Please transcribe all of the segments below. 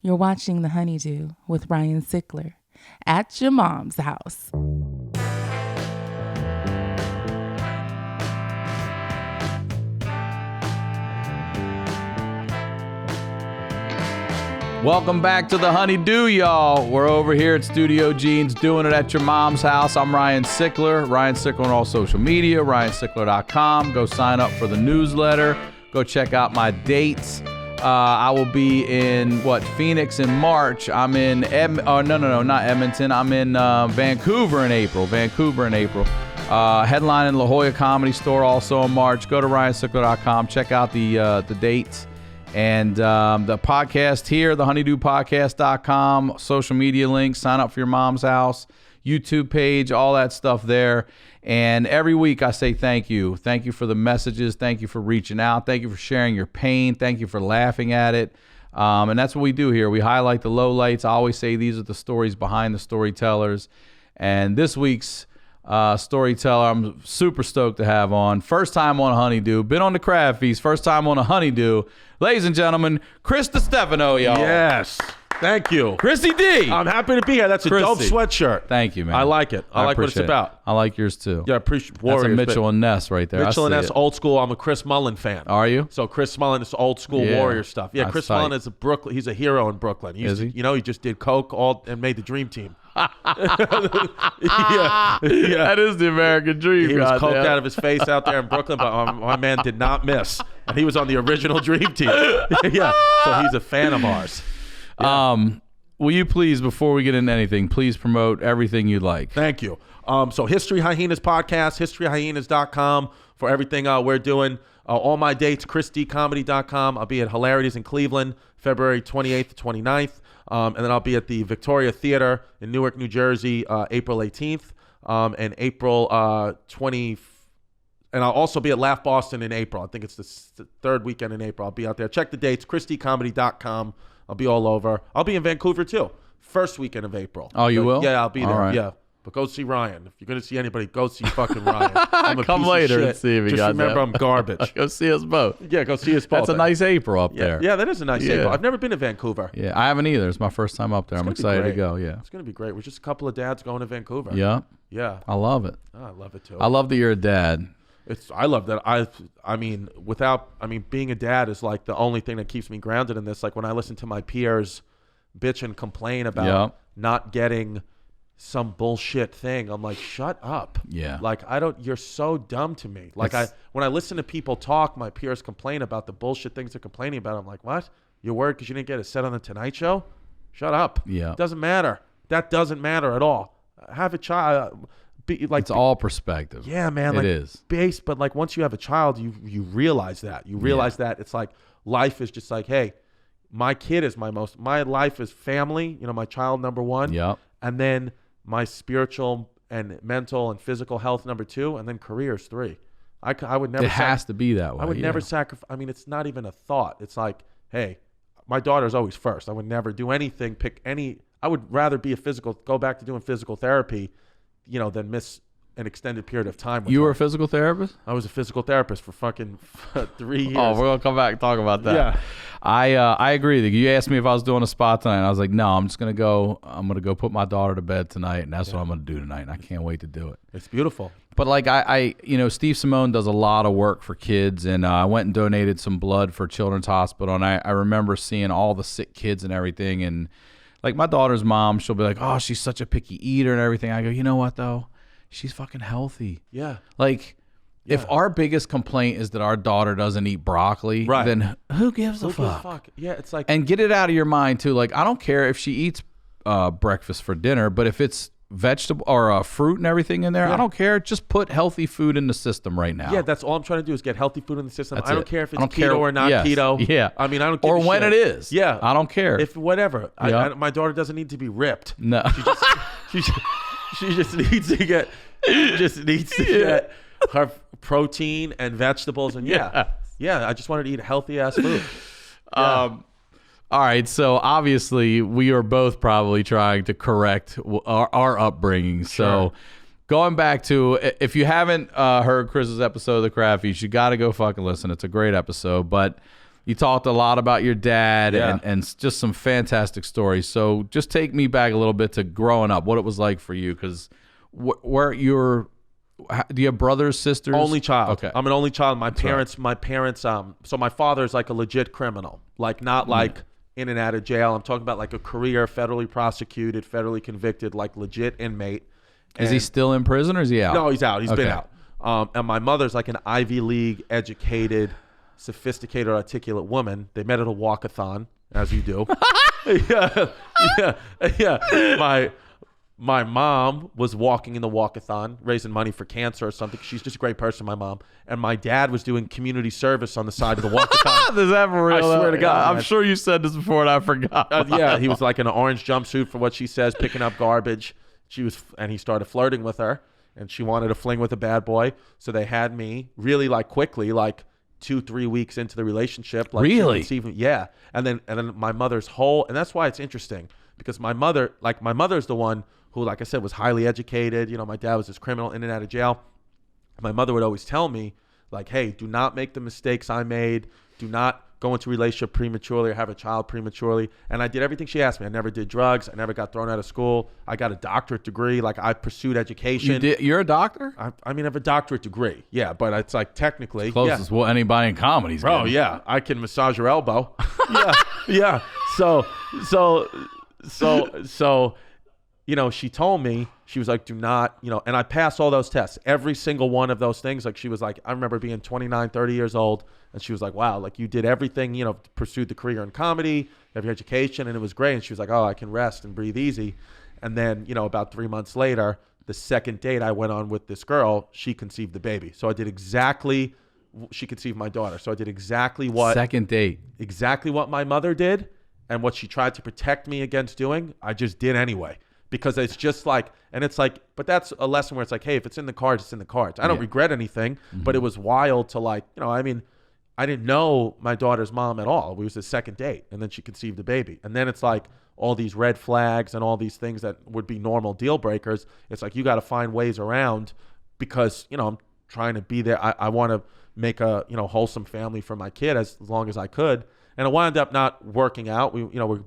You're watching The Honeydew with Ryan Sickler at your mom's house. Welcome back to The Honeydew, y'all. We're over here at Studio Jeans doing it at your mom's house. I'm Ryan Sickler. Ryan Sickler on all social media, ryansickler.com. Go sign up for the newsletter. Go check out my dates. I will be in, Phoenix in March. I'm in, not Edmonton. I'm in Vancouver in April. Headline in La Jolla Comedy Store also in March. Go to ryansickler.com. Check out the dates. And the podcast here, the honeydewpodcast.com, social media links, sign up for your mom's house, YouTube page, all that stuff there. And every week I say thank you. Thank you for the messages. Thank you for reaching out. Thank you for sharing your pain. Thank you for laughing at it. And that's what we do here. We highlight the lowlights. I always say these are the stories behind the storytellers. And this week's storyteller I'm super stoked to have on. First time on Honeydew. Been on the Crab Feast. First time on a Honeydew. Ladies and gentlemen, Chris Distefano, y'all. Yes. Thank you. Chrissy D. I'm happy to be here. That's a dope sweatshirt. Thank you, man. I like it. I like what it's about. I like yours too. Yeah, I appreciate Warriors. That's a Mitchell and Ness right there. Mitchell and Ness, old school. I'm a Chris Mullin fan. Are you? So Chris Mullin is old school Warrior stuff. Yeah, Chris Mullin is a Brooklyn. He's a hero in Brooklyn. Is he? You know, he just did coke and made the dream team. yeah. That is the American dream. He was coked out of his face out there in Brooklyn, but my man did not miss. And he was on the original dream team. Yeah. So he's a fan of ours. Yeah. Will you please, before we get into anything, please promote everything you like? Thank you. So History Hyenas podcast, historyhyenas.com for everything we're doing. All my dates, chrisdcomedy.com. I'll be at Hilarities in Cleveland, February 28th to 29th. And then I'll be at the Victoria Theater in Newark, New Jersey, April 18th, and April 20th. And I'll also be at Laugh Boston in April. I think it's the third weekend in April. I'll be out there. Check the dates, chrisdcomedy.com. I'll be all over. I'll be in Vancouver, too. First weekend of April. Oh, you will? Yeah, I'll be there. Right. Yeah. But go see Ryan. If you're going to see anybody, go see fucking Ryan. I'm a Come piece later of shit. and see if he Just got remember that. I'm garbage. Go see us both. Yeah, go see us both. That's a nice April up there. Yeah, that is a nice April. I've never been to Vancouver. Yeah, I haven't either. It's my first time up there. I'm excited to go. Yeah. It's going to be great. We're just a couple of dads going to Vancouver. Yeah. Yeah. I love it. Oh, I love it, too. I love that you're a dad. I love that. I mean, being a dad is like the only thing that keeps me grounded in this. Like when I listen to my peers bitch and complain about not getting some bullshit thing, I'm like, shut up. Yeah. Like you're so dumb to me. Like when I listen to people talk, my peers complain about the bullshit things they're complaining about. I'm like, what? You're worried because you didn't get a set on the Tonight Show? Shut up. Yeah. It doesn't matter. That doesn't matter at all. Have a child. It's all perspective. Yeah, man. It is. Based, but like once you have a child, you realize that. You realize that it's like life is just like, hey, my kid is my life is family, my child number one. Yep. And then my spiritual and mental and physical health number two, and then careers three. I would never. It has to be that way. I would never sacrifice. I mean, it's not even a thought. It's like, hey, my daughter's always first. I would never do anything, I would rather go back to doing physical therapy, than miss an extended period of time with You her. were a physical therapist? I was a physical therapist for fucking 3 years. Oh, we're going to come back and talk about that. Yeah. I agree. You asked me if I was doing a spot tonight, and I was like, no, I'm going to go put my daughter to bed tonight, and that's what I'm going to do tonight, and I can't wait to do it. It's beautiful. But like Steve Simone does a lot of work for kids, and I went and donated some blood for Children's Hospital, and I remember seeing all the sick kids and everything, and like my daughter's mom, she'll be like, oh, she's such a picky eater and everything. I go, you know what though? She's fucking healthy. Yeah. Like, if our biggest complaint is that our daughter doesn't eat broccoli, then who gives a fuck? Yeah, it's like... And get it out of your mind, too. Like, I don't care if she eats breakfast for dinner, but if it's vegetable or fruit and everything in there, I don't care. Just put healthy food in the system right now. Yeah, that's all I'm trying to do is get healthy food in the system. That's I don't care if it's keto or not yes. keto. Yeah. I mean, I don't give Or a when shit. it is. Yeah. I don't care. If whatever. Yeah. My daughter doesn't need to be ripped. No. She just needs to get get her protein and vegetables and I just wanted to eat healthy ass food. All right, so obviously we are both probably trying to correct our upbringing. So going back to, if you haven't heard Chris's episode of The Crab Feast, you got to go fucking listen. It's a great episode. But You talked a lot about your dad Yeah. and just some fantastic stories. So just take me back a little bit to growing up, what it was like for you, because do you have brothers, sisters? Only child. Okay. I'm an only child. My That's parents, so my father's like a legit criminal, like not like in and out of jail. I'm talking about like a career, federally prosecuted, federally convicted, like legit inmate. Is he And- still in prison or is he out? No, he's out. He's been Okay. out. And my mother's like an Ivy League educated, sophisticated, articulate woman. They met at a walkathon, as you do. yeah. My mom was walking in the walkathon, raising money for cancer or something. She's just a great person, my mom. And my dad was doing community service on the side of the walkathon. Is that for real? I swear to God, I'm man. sure you said this before and I forgot. Yeah, he was like in an orange jumpsuit for what she says, picking up garbage. And he started flirting with her, and she wanted to fling with a bad boy. So they had me really like quickly, like 2-3 weeks into the relationship. Like Really? Yeah. And then my mother's and that's why it's interesting, because my mother's the one who, like I said, was highly educated. You know, my dad was this criminal in and out of jail. My mother would always tell me, like, hey, do not make the mistakes I made. Do not go into a relationship prematurely or have a child prematurely. And I did everything she asked me. I never did drugs. I never got thrown out of school. I got a doctorate degree. Like, I pursued education. You're a doctor? I mean, I have a doctorate degree. Yeah, but it's like technically. Closest what anybody in comedy's Bro, getting. yeah. I can massage your elbow. Yeah. So, you know, she told me, she was like, do not, you know, and I passed all those tests, every single one of those things. Like, she was like, I remember being 29, 30 years old, and she was like, wow, like, you did everything, you know, pursued the career in comedy, you have your education, and it was great. And she was like, oh, I can rest and breathe easy. And then, you know, about 3 months later, the second date I went on with this girl, she conceived the baby. So I did she conceived my daughter. So I did exactly what my mother did, and what she tried to protect me against doing, I just did anyway. Because it's just like, and it's like, but that's a lesson where it's like, hey, if it's in the cards, it's in the cards. I don't regret anything, but it was wild to, like, you know, I mean, I didn't know my daughter's mom at all. It was the second date, and then she conceived a baby. And then it's like all these red flags and all these things that would be normal deal breakers. It's like, you got to find ways around, because, you know, I'm trying to be there. I want to make a, you know, wholesome family for my kid as long as I could. And it wound up not working out.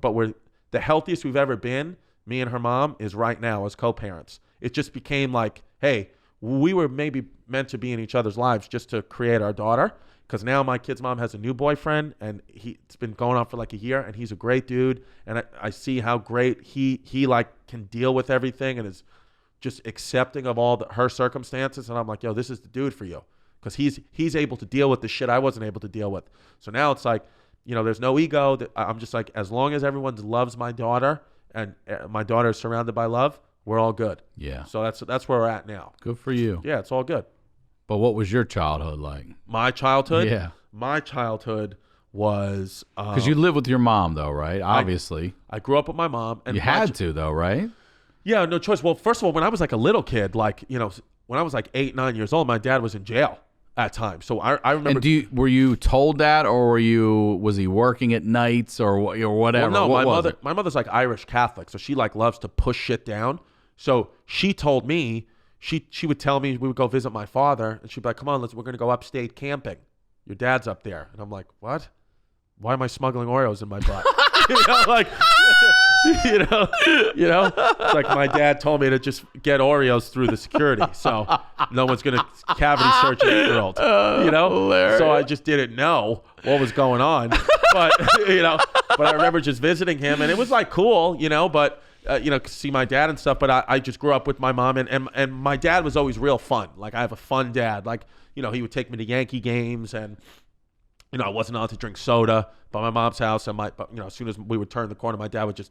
But we're the healthiest we've ever been. Me and her mom is right now as co-parents. It just became like, hey, we were maybe meant to be in each other's lives just to create our daughter. Because now my kid's mom has a new boyfriend, and it's been going on for like a year, and he's a great dude. And I see how great he like can deal with everything and is just accepting of all her circumstances. And I'm like, yo, this is the dude for you, because he's able to deal with the shit I wasn't able to deal with. So now it's like, you know, there's no ego. I'm just like, as long as everyone loves my daughter, and my daughter is surrounded by love, we're all good. Yeah. So that's where we're at now. Good for you. Yeah, it's all good. But what was your childhood like? My childhood? Yeah. My childhood was... Because you live with your mom, though, right? Obviously. I grew up with my mom. And you had to, though, right? Yeah, no choice. Well, first of all, when I was like a little kid, like, you know, when I was like 8, 9 years old, my dad was in jail at times. So I remember... And were you told that, or was he working at nights or whatever? Well, no, my mother's like Irish Catholic, so she like loves to push shit down. So she told me, she would tell me, we would go visit my father, and she'd be like, come on, we're going to go upstate camping. Your dad's up there. And I'm like, what? Why am I smuggling Oreos in my butt? You know, like, you know, it's like my dad told me to just get Oreos through the security, so no one's gonna cavity search an 8-year-old. You know, hilarious. So I just didn't know what was going on, but you know, but I remember just visiting him, and it was like cool, you know, but. You know, see my dad and stuff, but I just grew up with my mom, and my dad was always real fun. Like, I have a fun dad. Like, you know, he would take me to Yankee games, and you know, I wasn't allowed to drink soda by my mom's house. And you know, as soon as we would turn the corner, my dad would just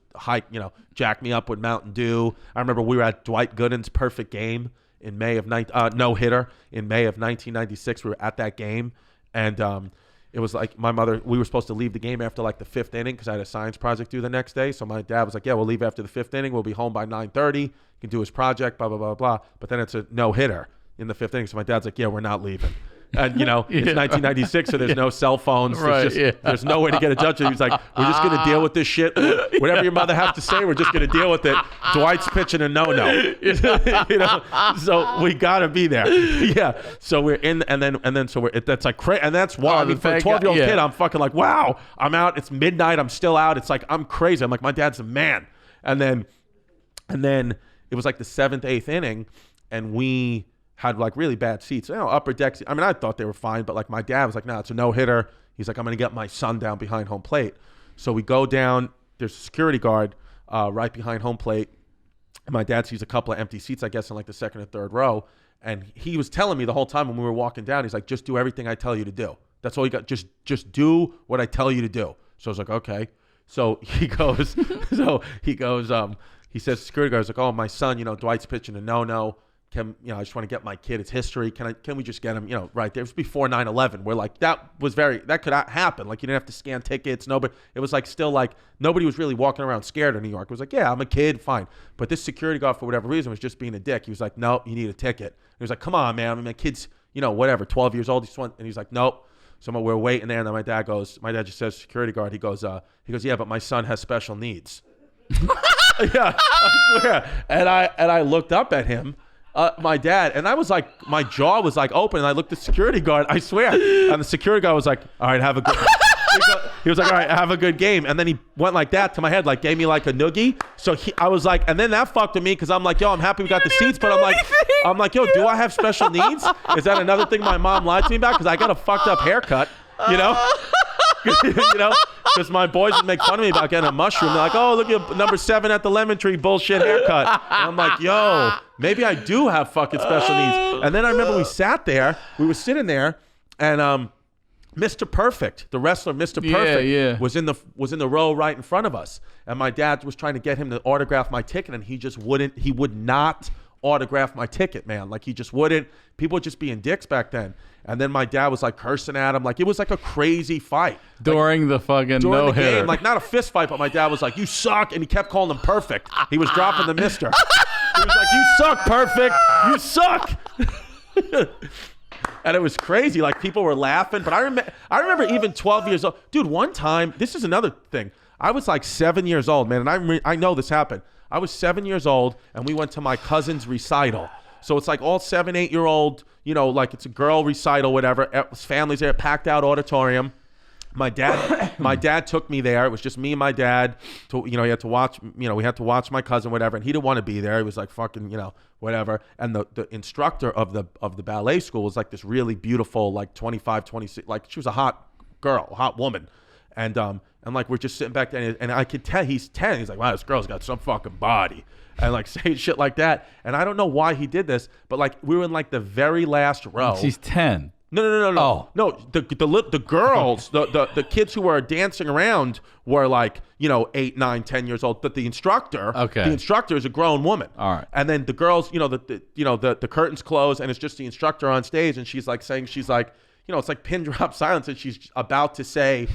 jack me up with Mountain Dew. I remember we were at Dwight Gooden's perfect game in May of no hitter in May of 1996. We were at that game, and it was like we were supposed to leave the game after like the 5th inning because I had a science project due the next day. So my dad was like, yeah, we'll leave after the 5th inning. We'll be home by 9:30. He can do his project, blah, blah, blah, blah. But then it's a no hitter in the 5th inning. So my dad's like, yeah, we're not leaving. And, it's 1996, so there's no cell phones. There's no way to get a judge. He's like, we're just going to deal with this shit. Whatever your mother has to say, we're just going to deal with it. Dwight's pitching a no-no. So we got to be there. Yeah. So we're in, and then so that's like crazy. And that's why, for a 12-year-old kid, I'm fucking like, wow, I'm out. It's midnight. I'm still out. It's like, I'm crazy. I'm like, my dad's a man. And then it was like the 7th, 8th inning, and we had like really bad seats, upper deck. I mean, I thought they were fine, but like my dad was like, no, it's a no-hitter. He's like, I'm going to get my son down behind home plate. So we go down, there's a security guard right behind home plate. And my dad sees a couple of empty seats, I guess, in like the second or third row. And he was telling me the whole time when we were walking down, he's like, just do everything I tell you to do. That's all you got. Just do what I tell you to do. So I was like, okay. So he goes, he says, security guard's like, oh, my son, Dwight's pitching a no-no. I just want to get my kid its history. Can we just get him, right there? It was before 9/11. Where like, that could happen. Like, you didn't have to scan tickets. Nobody, it was like still like, nobody was really walking around scared in New York. It was like, yeah, I'm a kid, fine. But this security guard, for whatever reason, was just being a dick. He was like, no, you need a ticket. And he was like, come on, man. I mean, my kid's, whatever, 12 years old. And he's like, nope. So we're waiting there. And then my dad just says, security guard, he goes, yeah, but my son has special needs. Yeah, I swear. And I looked up at him, my dad, and I was like, my jaw was like open, and I looked at the security guard, I swear, and the security guard was like, all right, have a good he was like, all right, have a good game. And then he went like that to my head, like gave me like a noogie. So I was like, and then that fucked with me, because I'm like, yo, I'm happy we got the seats, but I'm like, yo, do I have special needs? Is that another thing my mom lied to me about? Because I got a fucked up haircut, because my boys would make fun of me about getting a mushroom. They're like, oh, look at number 7 at the lemon tree bullshit haircut. And I'm like, yo, maybe I do have fucking special needs. And then I remember we were sitting there, and Mr. Perfect, the wrestler Mr. Perfect, was in the row right in front of us. And my dad was trying to get him to autograph my ticket, and he would not autograph my ticket, man. Like, he just wouldn't. People were just being dicks back then. And then my dad was like cursing at him. Like, it was like a crazy fight. During the no-hitter. Game. Like, not a fist fight, but my dad was like, you suck. And he kept calling him perfect. He was dropping the mister. He was like, you suck, perfect. You suck. And it was crazy. Like, people were laughing. But I remember even 12 years old. Dude, one time, this is another thing. I was like 7 years old, man. And I know this happened. I was 7 years old, and we went to my cousin's recital. So it's like all 7, 8-year-old, like it's a girl recital, whatever. Families there, packed out auditorium. My dad took me there. It was just me and my dad. He had to watch. We had to watch my cousin, whatever. And he didn't want to be there. He was like fucking, whatever. And the instructor of the ballet school was like this really beautiful, like 25, 26, like she was a hot girl, a hot woman. And like we're just sitting back there, and I could tell he's 10. He's like, wow, this girl's got some fucking body. And like saying shit like that. And I don't know why he did this, but like we were in like the very last row. She's 10. No. Oh. No, the girls, the kids who were dancing around were like, 8, 9, 10 years old. But the instructor is a grown woman. All right. And then the girls, the curtains close, and it's just the instructor on stage, and she's like, it's like pin drop silence, and she's about to say,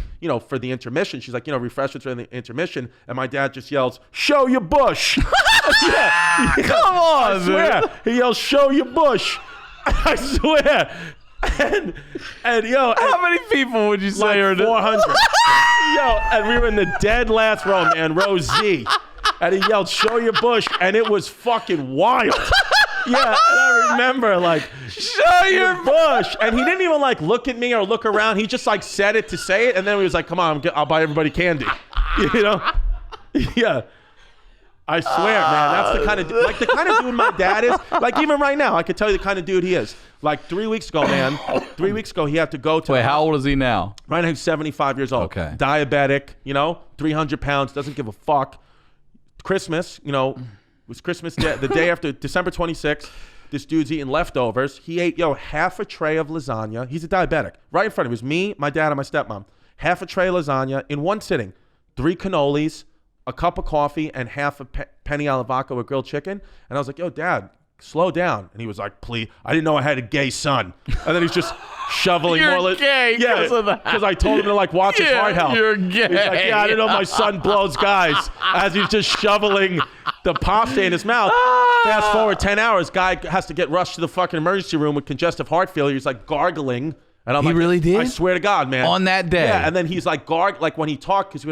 for the intermission, she's like, refreshments for the intermission, and my dad just yells, "Show your bush!" Yeah. Come on, I swear. He yells, "Show your bush!" I swear. And how many people would you say are 400? And we were in the dead last row, man, row Z, and he yelled, "Show your bush!" and it was fucking wild. Yeah, and I remember like, "Show your bush!" and he didn't even like look at me or look around. He just like said it to say it, and then he was like, "Come on, I'll buy everybody candy." Yeah. I swear, man, that's the kind of dude my dad is. Like, even right now, I could tell you the kind of dude he is. Like 3 weeks ago, man. 3 weeks ago, he had to go to. Wait, how old is he now? Right now, he's 75 years old. Okay. Diabetic, 300 pounds, doesn't give a fuck. Christmas, it was Christmas Day, the day after December 26th. This dude's eating leftovers. He ate, half a tray of lasagna. He's a diabetic. Right in front of him. It was me, my dad, and my stepmom. Half a tray of lasagna in one sitting. 3 cannolis, a cup of coffee, and half a penny alla vodka with grilled chicken. And I was like, yo, Dad, slow down. And he was like, please. I didn't know I had a gay son. And then he's just shoveling you're more. Gay because I told him to like watch his heart health. You're gay. He's like, yeah, I didn't know my son blows guys, as he's just shoveling the pasta in his mouth. Fast forward 10 hours, guy has to get rushed to the fucking emergency room with congestive heart failure. He's like gargling. And I'm He like, really did? I swear to God, man. On that day? Yeah, and then he's like like when he talked, because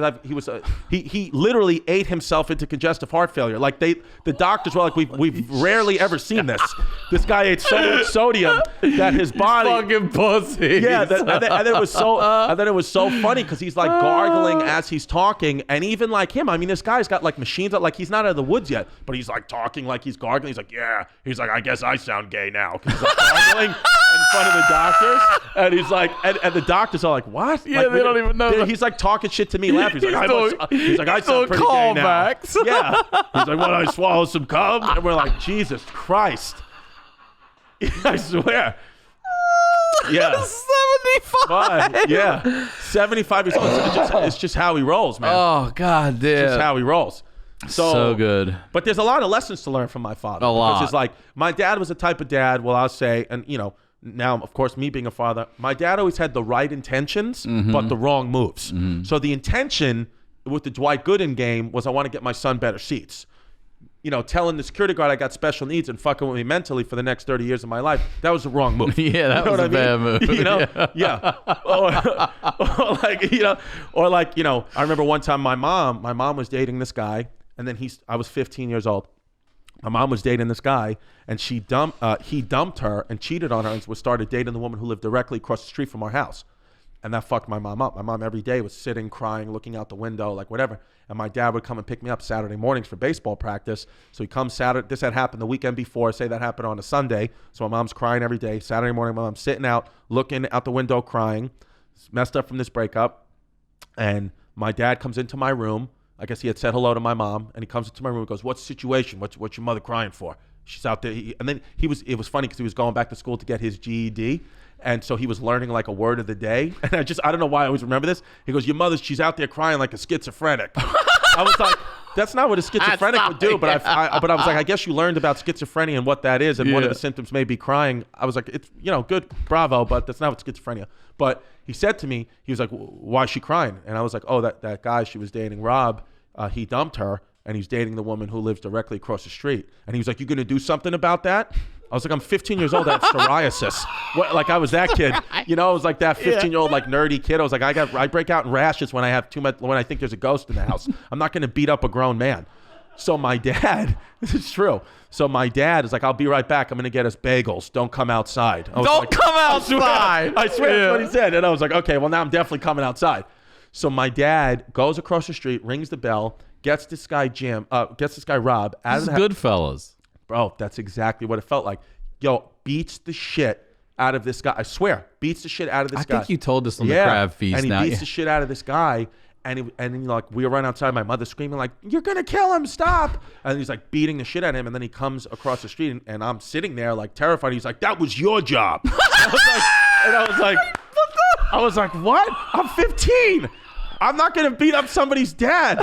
he literally ate himself into congestive heart failure. Like the doctors were like, we've rarely ever seen this. This guy ate so much sodium that his body Fucking pussy. yeah, and then it was so funny because he's like gargling as he's talking, and even like him, I mean, this guy's got like machines, like he's not out of the woods yet, but he's like talking like he's gargling. He's like, yeah, he's like, I guess I sound gay now because he's like gargling in front of the doctors, and he's like, and the doctors are like, what? Yeah, like, they don't even know. He's like talking shit to me, laughing. He's like, I he's sound doing pretty gay now. callbacks. Yeah, he's like, what? I swallow some cum, and we're like, Jesus Christ. I swear. Yeah. 75. But, yeah. 75 years old. It's just how he rolls, man. Oh, God damn. It's how he rolls. So good. But there's a lot of lessons to learn from my father. A lot. Because it's like, my dad was the type of dad, well, I'll say, and, you know, now, of course, me being a father, my dad always had the right intentions, but the wrong moves. So the intention with the Dwight Gooden game was I want to get my son better seats. You know, telling the security guard I got special needs and fucking with me mentally for the next 30 years of my life, that was the wrong move. Yeah, that was a bad move. You know, yeah. Or like, you know, I remember one time my mom was dating this guy, and then I was 15 years old. My mom was dating this guy, and he dumped her and cheated on her and started dating the woman who lived directly across the street from our house. And that fucked my mom up. My mom every day was sitting, crying, looking out the window, like whatever. And my dad would come and pick me up Saturday mornings for baseball practice. So he comes Saturday. This had happened the weekend before. Say that happened on a Sunday. So my mom's crying every day. Saturday morning, my mom's sitting out, looking out the window, crying, messed up from this breakup. And my dad comes into my room. I guess he had said hello to my mom. And he comes into my room and goes, what's the situation? What's your mother crying for? She's out there. And then it was funny because he was going back to school to get his GED. And so he was learning like a word of the day. And I don't know why I always remember this. He goes, your mother, she's out there crying like a schizophrenic. I was like, that's not what a schizophrenic would do. But I was like, I guess you learned about schizophrenia and what that is. And one of the symptoms may be crying. I was like, it's, good, bravo, but that's not what schizophrenia. But he said to me, he was like, why is she crying? And I was like, oh, that guy she was dating, Rob, he dumped her. And he's dating the woman who lives directly across the street. And he was like, you going to do something about that? I was like, I'm 15 years old. I have psoriasis. Like I was that kid. I was like that 15-year-old like nerdy kid. I was like, I break out in rashes when I have too much, when I think there's a ghost in the house. I'm not going to beat up a grown man. So my dad, this is true. So my dad is like, I'll be right back. I'm going to get us bagels. Don't come outside. Don't come outside. I swear that's what he said. And I was like, okay, well now I'm definitely coming outside. So my dad goes across the street, rings the bell, gets this guy Rob out of the house. Goodfellas. Bro, that's exactly what it felt like. Yo, beats the shit out of this guy. I swear, beats the shit out of this guy. I think you told us on the crab feast. And he beats the shit out of this guy. And like we were right outside, my mother screaming like, "You're gonna kill him! Stop!" And he's like beating the shit out of him. And then he comes across the street, and I'm sitting there like terrified. He's like, "That was your job." I was like, "What? I'm 15. I'm not going to beat up somebody's dad,"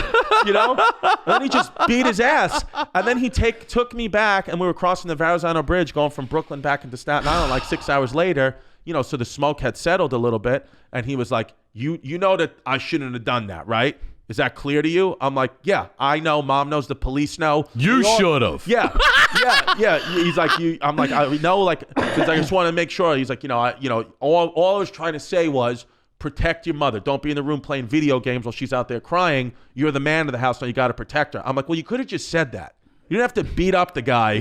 And then he just beat his ass. And then he took me back, and we were crossing the Verrazano Bridge going from Brooklyn back into Staten Island like 6 hours later, so the smoke had settled a little bit. And he was like, you know that I shouldn't have done that, right? Is that clear to you? I'm like, yeah, I know. Mom knows. The police know. You should have. Yeah. He's like, I'm like, I know, like, because I just want to make sure. He's like, all I was trying to say was, protect your mother. Don't be in the room playing video games while she's out there crying. You're the man of the house, now you got to protect her. I'm like, well, you could have just said that. You didn't have to beat up the guy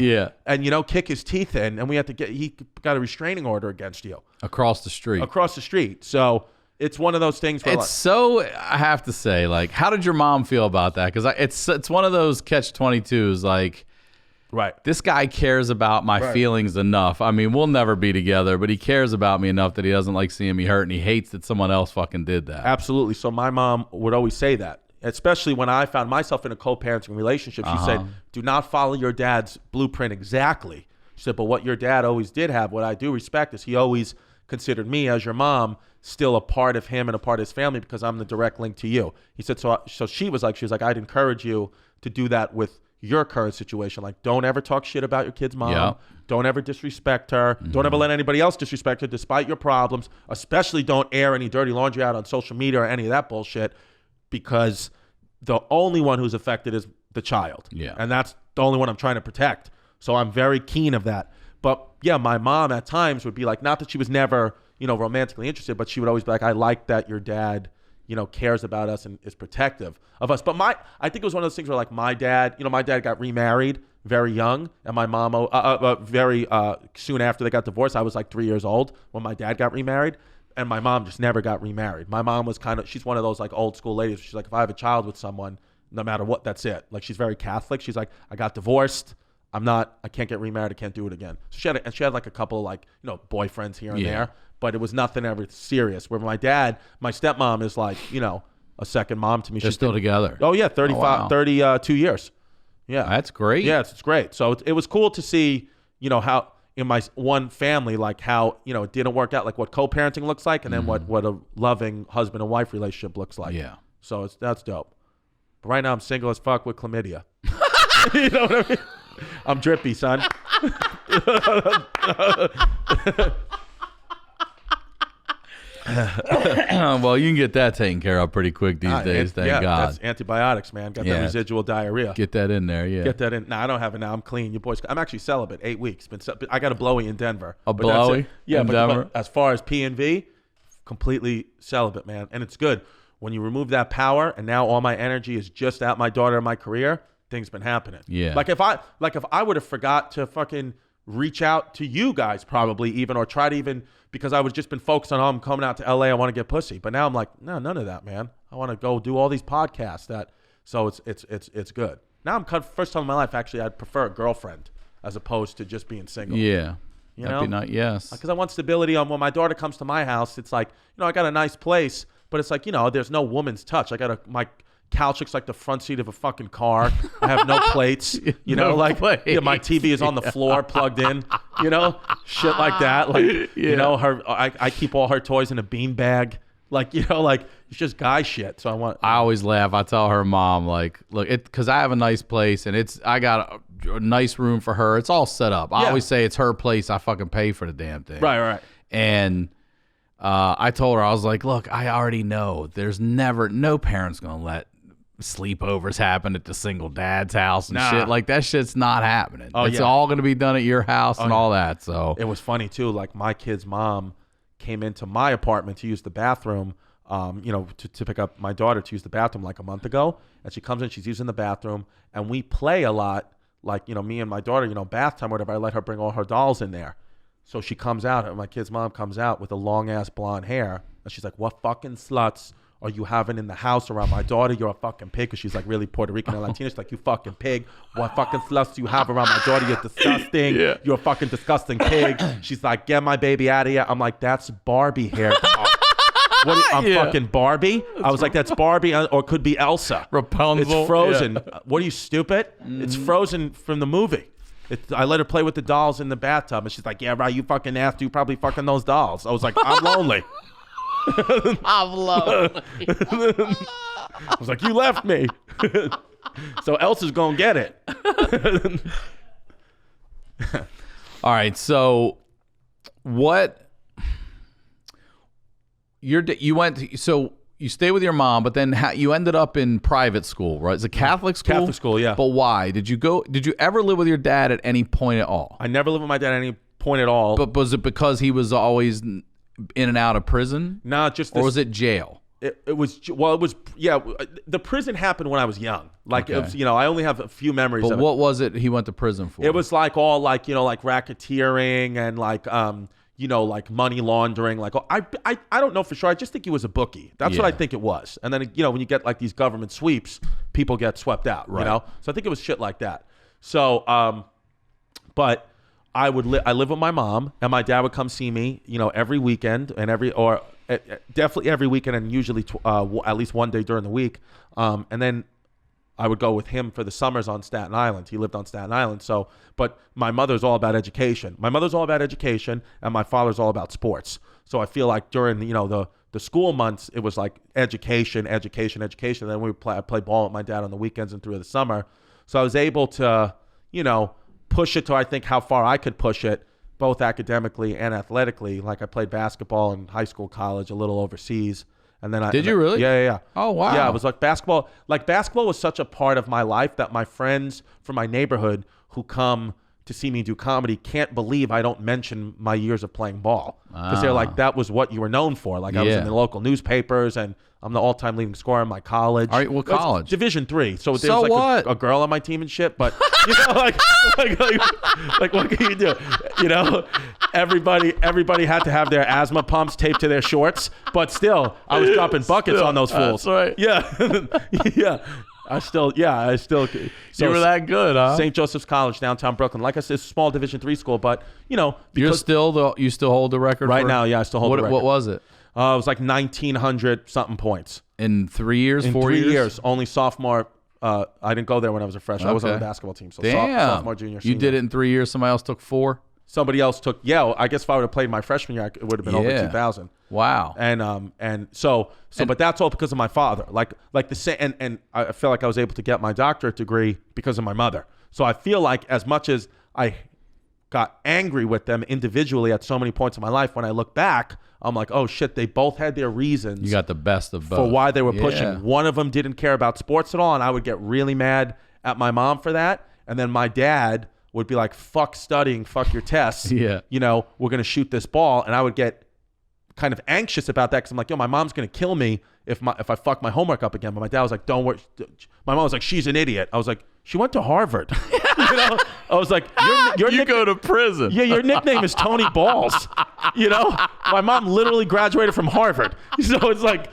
and, kick his teeth in. And he got a restraining order against you. Across the street. So it's one of those things where I have to say, like, how did your mom feel about that? Because it's one of those catch-22s, like, right. This guy cares about my feelings enough. I mean, we'll never be together, but he cares about me enough that he doesn't like seeing me hurt, and he hates that someone else fucking did that. Absolutely. So my mom would always say that, especially when I found myself in a co-parenting relationship. She said, do not follow your dad's blueprint exactly. She said, but what your dad always did have, what I do respect, is he always considered me as your mom still a part of him and a part of his family because I'm the direct link to you. He said, so she was like, I'd encourage you to do that with your current situation. Like, don't ever talk shit about your kid's mom. Yep. Don't ever disrespect her. Don't ever let anybody else disrespect her despite your problems. Especially don't air any dirty laundry out on social media or any of that bullshit, because the only one who's affected is the child. Yeah. And that's the only one I'm trying to protect. So I'm very keen of that. But yeah, my mom at times would be like, not that she was never, romantically interested, but she would always be like, I like that your dad, cares about us and is protective of us. But I think it was one of those things where like my dad got remarried very young, and my mom, very soon after they got divorced. I was like 3 years old when my dad got remarried, and my mom just never got remarried. My mom was she's one of those like old school ladies. She's like, if I have a child with someone, no matter what, that's it. Like, she's very Catholic. She's like, I got divorced. I can't get remarried. I can't do it again. So she had like a couple of like, boyfriends here and there, but it was nothing ever serious. Where my stepmom is like, a second mom to me. They're still together. Oh yeah. 32 years. Yeah. That's great. Yeah. It's great. So it was cool to see, how in my one family, like how, it didn't work out, like what co-parenting looks like. And then what a loving husband and wife relationship looks like. Yeah. So that's dope. But right now I'm single as fuck with chlamydia. You know what I mean? I'm drippy, son. Well, you can get that taken care of pretty quick these days, thank God. That's antibiotics, man. Got that residual diarrhea. Get that in there, yeah. Get that in. Nah, I don't have it now. I'm clean. You boys, I'm actually celibate. 8 weeks. I got a blowy in Denver. A blowy? Yeah, in Denver? But as far as P&V, completely celibate, man. And it's good. When you remove that power, and now all my energy is just at my daughter and my career, things been happening. Yeah. Like if I would have forgot to fucking reach out to you guys probably even, or try to even, because I would just been focused on, I'm coming out to LA, I want to get pussy. But now I'm like, no, none of that, man. I want to go do all these podcasts so it's good. Now first time in my life, actually, I'd prefer a girlfriend as opposed to just being single. Yeah. You That'd know? be nice. Yes. Because I want stability on when my daughter comes to my house. It's like, I got a nice place, but it's like, there's no woman's touch. My couch looks like the front seat of a fucking car. I have no plates. My TV is on the floor plugged in. Shit like that. Like, I keep all her toys in a bean bag. Like, it's just guy shit. So I always laugh. I tell her mom, like, look, because I have a nice place and I got a nice room for her. It's all set up. I always say it's her place. I fucking pay for the damn thing. Right. And I told her, I was like, look, I already know there's no parent's going to let sleepovers happen at the single dad's house and shit. Like, that shit's not happening. It's all going to be done at your house and all that. So it was funny too. Like, my kid's mom came into my apartment to use the bathroom, to pick up my daughter to use the bathroom like a month ago. And she comes in, she's using the bathroom, and we play a lot. Like, me and my daughter, bath time or whatever, I let her bring all her dolls in there. So she comes out, and my kid's mom comes out with a long-ass blonde hair. And she's like, what fucking sluts are you having in the house around my daughter? You're a fucking pig. Because she's like really Puerto Rican and Latina. She's like, you fucking pig. What fucking sluts do you have around my daughter? You're disgusting. Yeah. You're a fucking disgusting pig. She's like, get my baby out of here. I'm like, that's Barbie hair. I'm fucking Barbie. I was like, that's Barbie, or it could be Elsa. Rapunzel. It's Frozen. Yeah. What are you, stupid? It's Frozen from the movie. I let her play with the dolls in the bathtub, and she's like, yeah, right, you fucking ass, you probably fucking those dolls. I was like, I'm lonely. I'm lonely. I was like, you left me. So Elsa's gonna get it. All right, so you stay with your mom, but then you ended up in private school, right? It's a Catholic school? Catholic school, yeah. But why? Did you ever live with your dad at any point at all? I never lived with my dad at any point at all. But was it because he was always in and out of prison? No, just or was it jail? It was the prison happened when I was young. Like, it was, I only have a few memories of it. But what was it he went to prison for? It was like all like, like racketeering and like, like money laundering. Like, I don't know for sure. I just think he was a bookie. That's what I think it was. And then, when you get like these government sweeps, people get swept out, So I think it was shit like that. So, but I live with my mom, and my dad would come see me, every weekend and definitely every weekend, and usually at least one day during the week. And then I would go with him for the summers on Staten Island. He lived on Staten Island. So, but my mother's all about education. My mother's all about education, and my father's all about sports. So I feel like during, the school months, it was like education. And then I play ball with my dad on the weekends and through the summer. So I was able to, push it to, I think, how far I could push it, both academically and athletically. Like, I played basketball in high school, college, a little overseas. And then Did you really? Yeah. Oh, wow. Yeah, it was like basketball. Like, basketball was such a part of my life that my friends from my neighborhood who come to see me do comedy can't believe I don't mention my years of playing ball, because they're like, that was what you were known for. Like I was in the local newspapers, and I'm the all-time leading scorer in my college. All right, what college? Division III. So there's So like what? a girl on my team and shit. But you know, like what can you do? You know, everybody had to have their asthma pumps taped to their shorts. But still, I was dropping buckets on those fools. That's right. Yeah, yeah. I still. So You were that good, huh? St. Joseph's College, downtown Brooklyn. Like I said, it's a small Division III school, but you know, you still hold the record right now. Yeah, I still hold the record. What was it? It was like 1,900 something points In 3 years, in 4 3 years? years. Only sophomore. I didn't go there when I was a freshman. I was on the Okay. basketball team. So Damn. sophomore, junior, senior. You did it in 3 years. Somebody else took 4. Somebody else took. Yeah, I guess if I would have played my freshman year, it would have been over 2,000. Wow. And so, but that's all because of my father. Like the same. And I feel like I was able to get my doctorate degree because of my mother. So I feel like as much as I got angry with them individually at so many points in my life, when I look back, I'm like, oh shit, they both had their reasons. You got the best of both. For why they were Yeah. pushing. One of them didn't care about sports at all, and I would get really mad at my mom for that. And then my dad would be like, fuck studying, fuck your tests. Yeah. You know, we're going to shoot this ball. And I would get kind of anxious about that because I'm like, yo, my mom's going to kill me if I fuck my homework up again. But my dad was like, don't worry. My mom was like, she's an idiot. I was like, she went to Harvard. You know? I was like, You go to prison. yeah, your nickname is Tony Balls. You know, my mom literally graduated from Harvard. So it's like,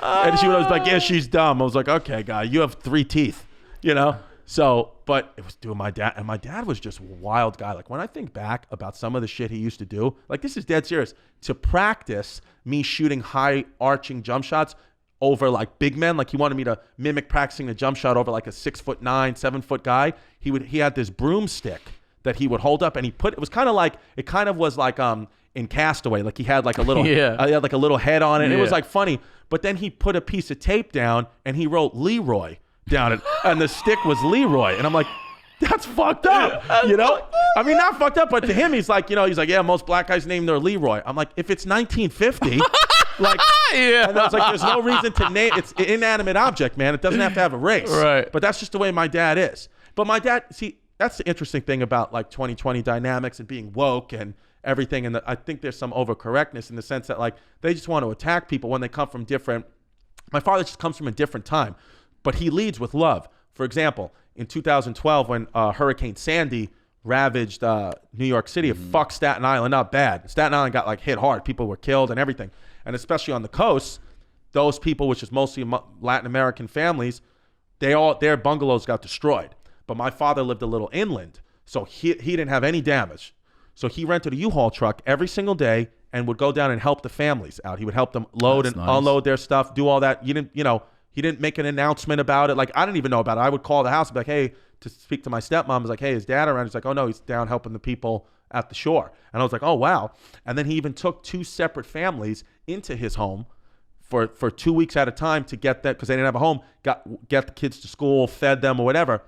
and she was like, yeah, she's dumb. I was like, okay, guy, you have 3 teeth, you know? So, but it was doing my dad, and my dad was just a wild guy. Like when I think back about some of the shit he used to do, like this is dead serious, to practice me shooting high arching jump shots over like big men. Like he wanted me to mimic practicing a jump shot over like a 6'9", 7 foot guy. He had this broomstick that he would hold up, and it was kind of was like in Castaway, like he had like a little he had like a little head on it. It was like funny, but then he put a piece of tape down and he wrote Leroy down it, and the stick was Leroy, and I'm like, that's fucked up, you know? I mean, not fucked up, but to him, he's like, yeah, most black guys named their Leroy. I'm like, if it's 1950, like, Yeah. and I was like, there's no reason to name it's an inanimate object, man. It doesn't have to have a race. Right. But that's just the way my dad is. But my dad, see, that's the interesting thing about like 2020 dynamics and being woke and everything. And I think there's some overcorrectness in the sense that like they just want to attack people when they come from different. My father just comes from a different time, but he leads with love. For example, in 2012, when Hurricane Sandy ravaged New York City, it fucked Staten Island up bad. Staten Island got like hit hard. People were killed and everything. And especially on the coast, those people, which is mostly Latin American families, their bungalows got destroyed. But my father lived a little inland, so he didn't have any damage. So he rented a U-Haul truck every single day and would go down and help the families out. He would help them load and unload their stuff, do all that. He didn't make an announcement about it. Like I didn't even know about it. I would call the house and be like, hey, to speak to my stepmom. I was like, hey, is dad around? He's like, oh no, he's down helping the people at the shore. And I was like, oh wow. And then he even took 2 separate families into his home for 2 weeks at a time to get that, because they didn't have a home, get the kids to school, fed them or whatever.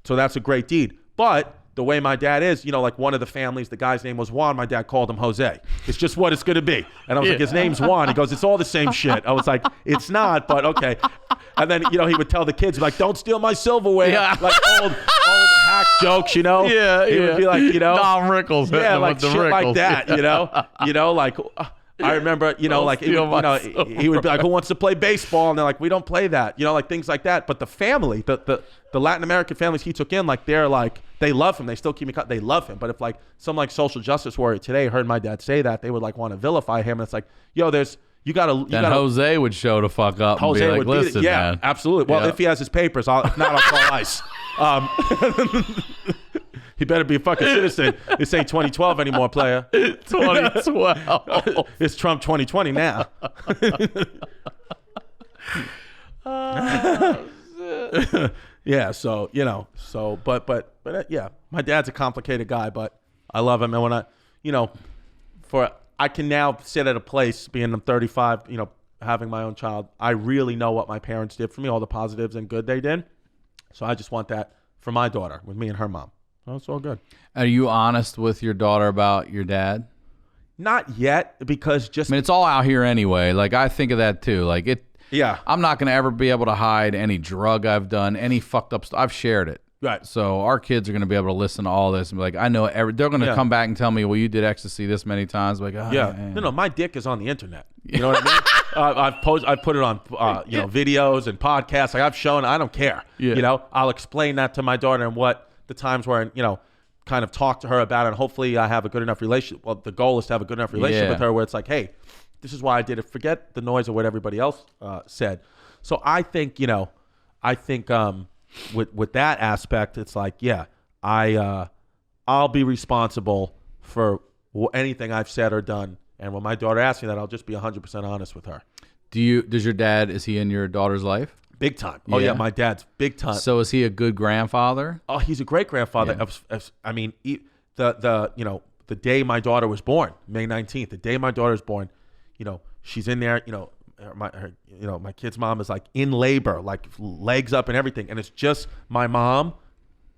So that's a great deed. But the way my dad is, like one of the families, the guy's name was Juan. My dad called him Jose. It's just what it's going to be. And I was like, his name's Juan. He goes, it's all the same shit. I was like, it's not, but okay. And then, he would tell the kids, like, don't steal my silverware. Yeah. Like old hack jokes, Yeah, He would be like, Dom Rickles. Yeah, like the shit Rickles. like that, like... I remember, he would be like, who wants to play baseball? And they're like, we don't play that, like things like that. But the family, the Latin American families he took in, like they're like, they love him. They still keep me cut. They love him. But if like some like social justice warrior today heard my dad say that, they would like want to vilify him. And it's like, yo, you gotta. Then Jose would show the fuck up Jose and be would like, listen, yeah, man. absolutely. Well, if he has his papers, if not, I'll call ICE. He better be a fucking citizen. This ain't 2012 anymore, player. 2012. It's Trump 2020 now. Yeah, so but yeah, my dad's a complicated guy, but I love him. And when I can now sit at a place, being I'm 35, having my own child, I really know what my parents did for me, all the positives and good they did. So I just want that for my daughter, with me and her mom. Oh, it's all good. Are you honest with your daughter about your dad? Not yet, because it's all out here anyway. Like, I think of that too. Like, yeah. I'm not going to ever be able to hide any drug I've done, any fucked up stuff. I've shared it. Right. So our kids are going to be able to listen to all this and be like, I know they're going to come back and tell me, well, you did ecstasy this many times. Like, oh, yeah. man. No, my dick is on the internet. You know what I mean? I've put it on, videos and podcasts. Like I've shown, I don't care. Yeah. You know, I'll explain that to my daughter and what the times were, and, kind of talk to her about it. And hopefully I have a good enough relationship. Well, the goal is to have a good enough relationship with her where it's like, hey, this is why I did it. Forget the noise of what everybody else said. So I think, with that aspect, it's like, yeah, I'll be responsible for anything I've said or done. And when my daughter asks me that, I'll just be 100% honest with her. Does your dad, is he in your daughter's life? Big time. Oh yeah, my dad's big time. So is he a good grandfather? Oh, he's a great grandfather. Yeah. The day my daughter was born, May 19th, the day my daughter was born, she's in there, my kid's mom is like in labor, like legs up and everything. And it's just my mom,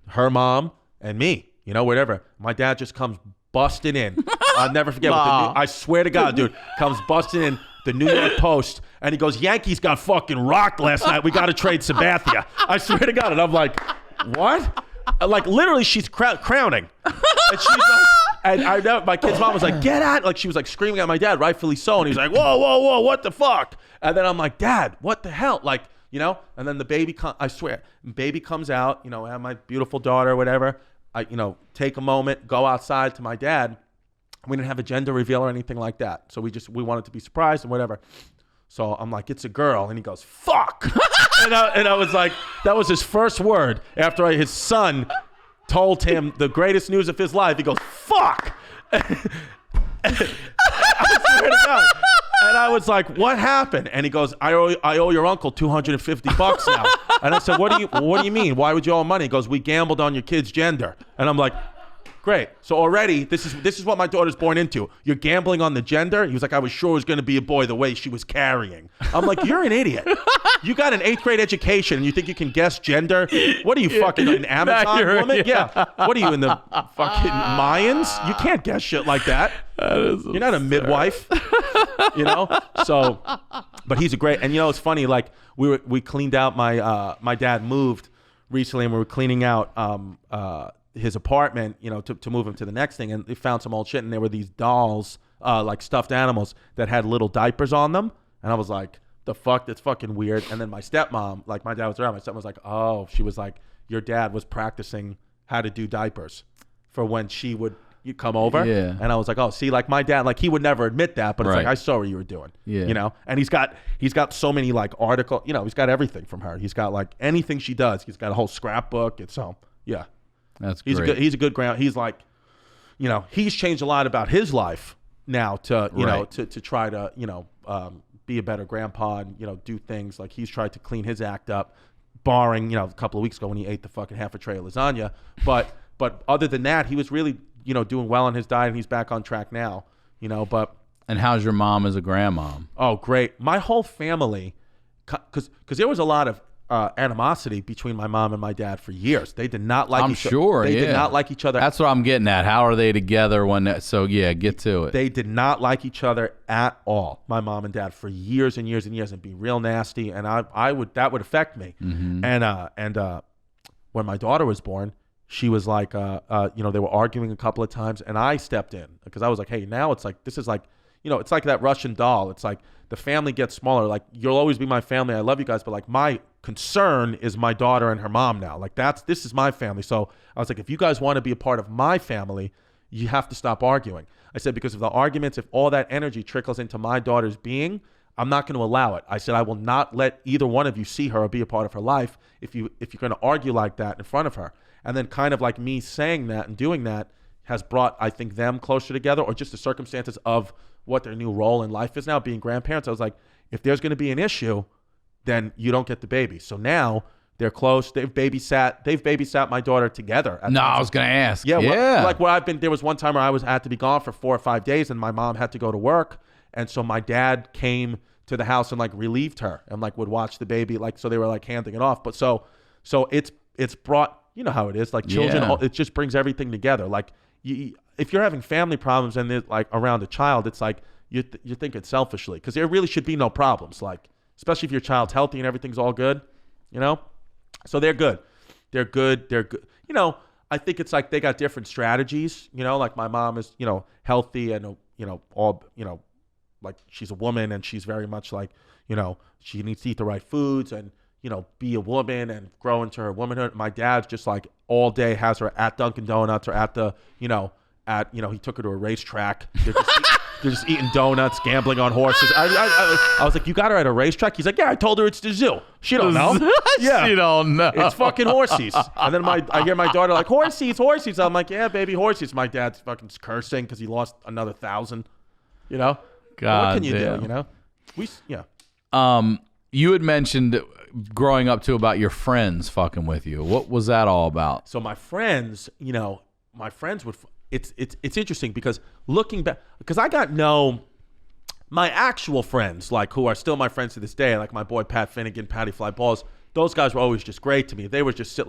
her mom, and me, whatever. My dad just comes busting in. I'll never forget. I swear to God, dude, comes busting in, the New York Post, and he goes, Yankees got fucking rocked last night. We got to trade Sabathia. I swear to God. And I'm like, what? Like, literally, she's crowning. And she's like, and I know my kid's mom was like, get out. Like, she was like screaming at my dad, rightfully so. And he's like, whoa, whoa, whoa, what the fuck? And then I'm like, Dad, what the hell? Like, and then the baby, I swear, baby comes out, I have my beautiful daughter or whatever. I, take a moment, go outside to my dad. We didn't have a gender reveal or anything like that. So we wanted to be surprised and whatever. So I'm like, it's a girl. And he goes, fuck. and I was like, that was his first word after his son told him the greatest news of his life. He goes, fuck. I swear to God. And I was like, what happened? And he goes, I owe your uncle $250 now. And I said, what do you mean? Why would you owe him money? He goes, we gambled on your kid's gender. And I'm like, great. So already, this is what my daughter's born into. You're gambling on the gender? He was like, I was sure it was going to be a boy the way she was carrying. I'm like, you're an idiot. You got an 8th grade education and you think you can guess gender? What are you, fucking an Amazon woman? Yeah. What are you, in the fucking Mayans? You can't guess shit like that. You're not a midwife. So, but he's a great, and it's funny, like we cleaned out my dad moved recently and we were cleaning out his apartment, to move him to the next thing, and they found some old shit, and there were these dolls, like stuffed animals that had little diapers on them, and I was like, the fuck, that's fucking weird. And then my stepmom, like my dad was around, my stepmom was like, oh, she was like, your dad was practicing how to do diapers for when she would come over. Yeah. And I was like, oh, see, like my dad, like he would never admit that, but it's like, I saw what you were doing. Yeah. And he's got so many like articles, he's got everything from her. He's got like anything she does. He's got a whole scrapbook. And so, yeah. That's great. He's a good ground. He's like, he's changed a lot about his life now to, to try to, be a better grandpa and, do things. Like he's tried to clean his act up, barring, a couple of weeks ago when he ate the fucking half a tray of lasagna. But other than that, he was really, doing well on his diet, and he's back on track now, but. And how's your mom as a grandmom? Oh, great. My whole family, because there was a lot of animosity between my mom and my dad for years. They did not like each other. They did not like each other. That's what I'm getting at. How are they together so yeah, get to it. They did not like each other at all, my mom and dad, for years and years and years, and be real nasty. And that would affect me. Mm-hmm. And when my daughter was born, she was like, they were arguing a couple of times, and I stepped in because I was like, hey, now it's like, this is like, it's like that Russian doll. It's like the family gets smaller. Like, you'll always be my family. I love you guys, but like my concern is my daughter and her mom now. Like this is my family. So I was like, if you guys want to be a part of my family, you have to stop arguing. I said, because of the arguments, if all that energy trickles into my daughter's being, I'm not going to allow it. I said, I will not let either one of you see her or be a part of her life if you're going to argue like that in front of her. And then kind of like me saying that and doing that has brought, I think, them closer together, or just the circumstances of what their new role in life is now, being grandparents. I was like, if there's going to be an issue, then you don't get the baby. So now they're close. They've babysat my daughter together. I was going to ask. Yeah. There was one time where I had to be gone for 4 or 5 days, and my mom had to go to work. And so my dad came to the house and like relieved her and like would watch the baby. Like, so they were like handing it off. But so it's brought, you know how it is, like children, it just brings everything together. Like if you're having family problems and it's like around a child, it's like you think it selfishly, because there really should be no problems. Like, especially if your child's healthy and everything's all good, So they're good. They're good. I think it's like they got different strategies, like my mom is, healthy and, all, like she's a woman and she's very much like, she needs to eat the right foods and, be a woman and grow into her womanhood. My dad's just like all day has her at Dunkin' Donuts or at the, he took her to a racetrack. They're just eating donuts, gambling on horses. I was like, you got her at a racetrack? He's like, yeah, I told her it's the zoo. She don't know. Yeah. She don't know. It's fucking horses. And then I hear my daughter like, horses. I'm like, yeah, baby, horses. My dad's fucking cursing because he lost another 1,000. God, what can you damn. do? You had mentioned growing up too about your friends fucking with you. What was that all about? So my friends, would. It's interesting because looking back, because I got my actual friends, like who are still my friends to this day, like my boy Pat Finnegan, Patty Fly Balls. Those guys were always just great to me. They were just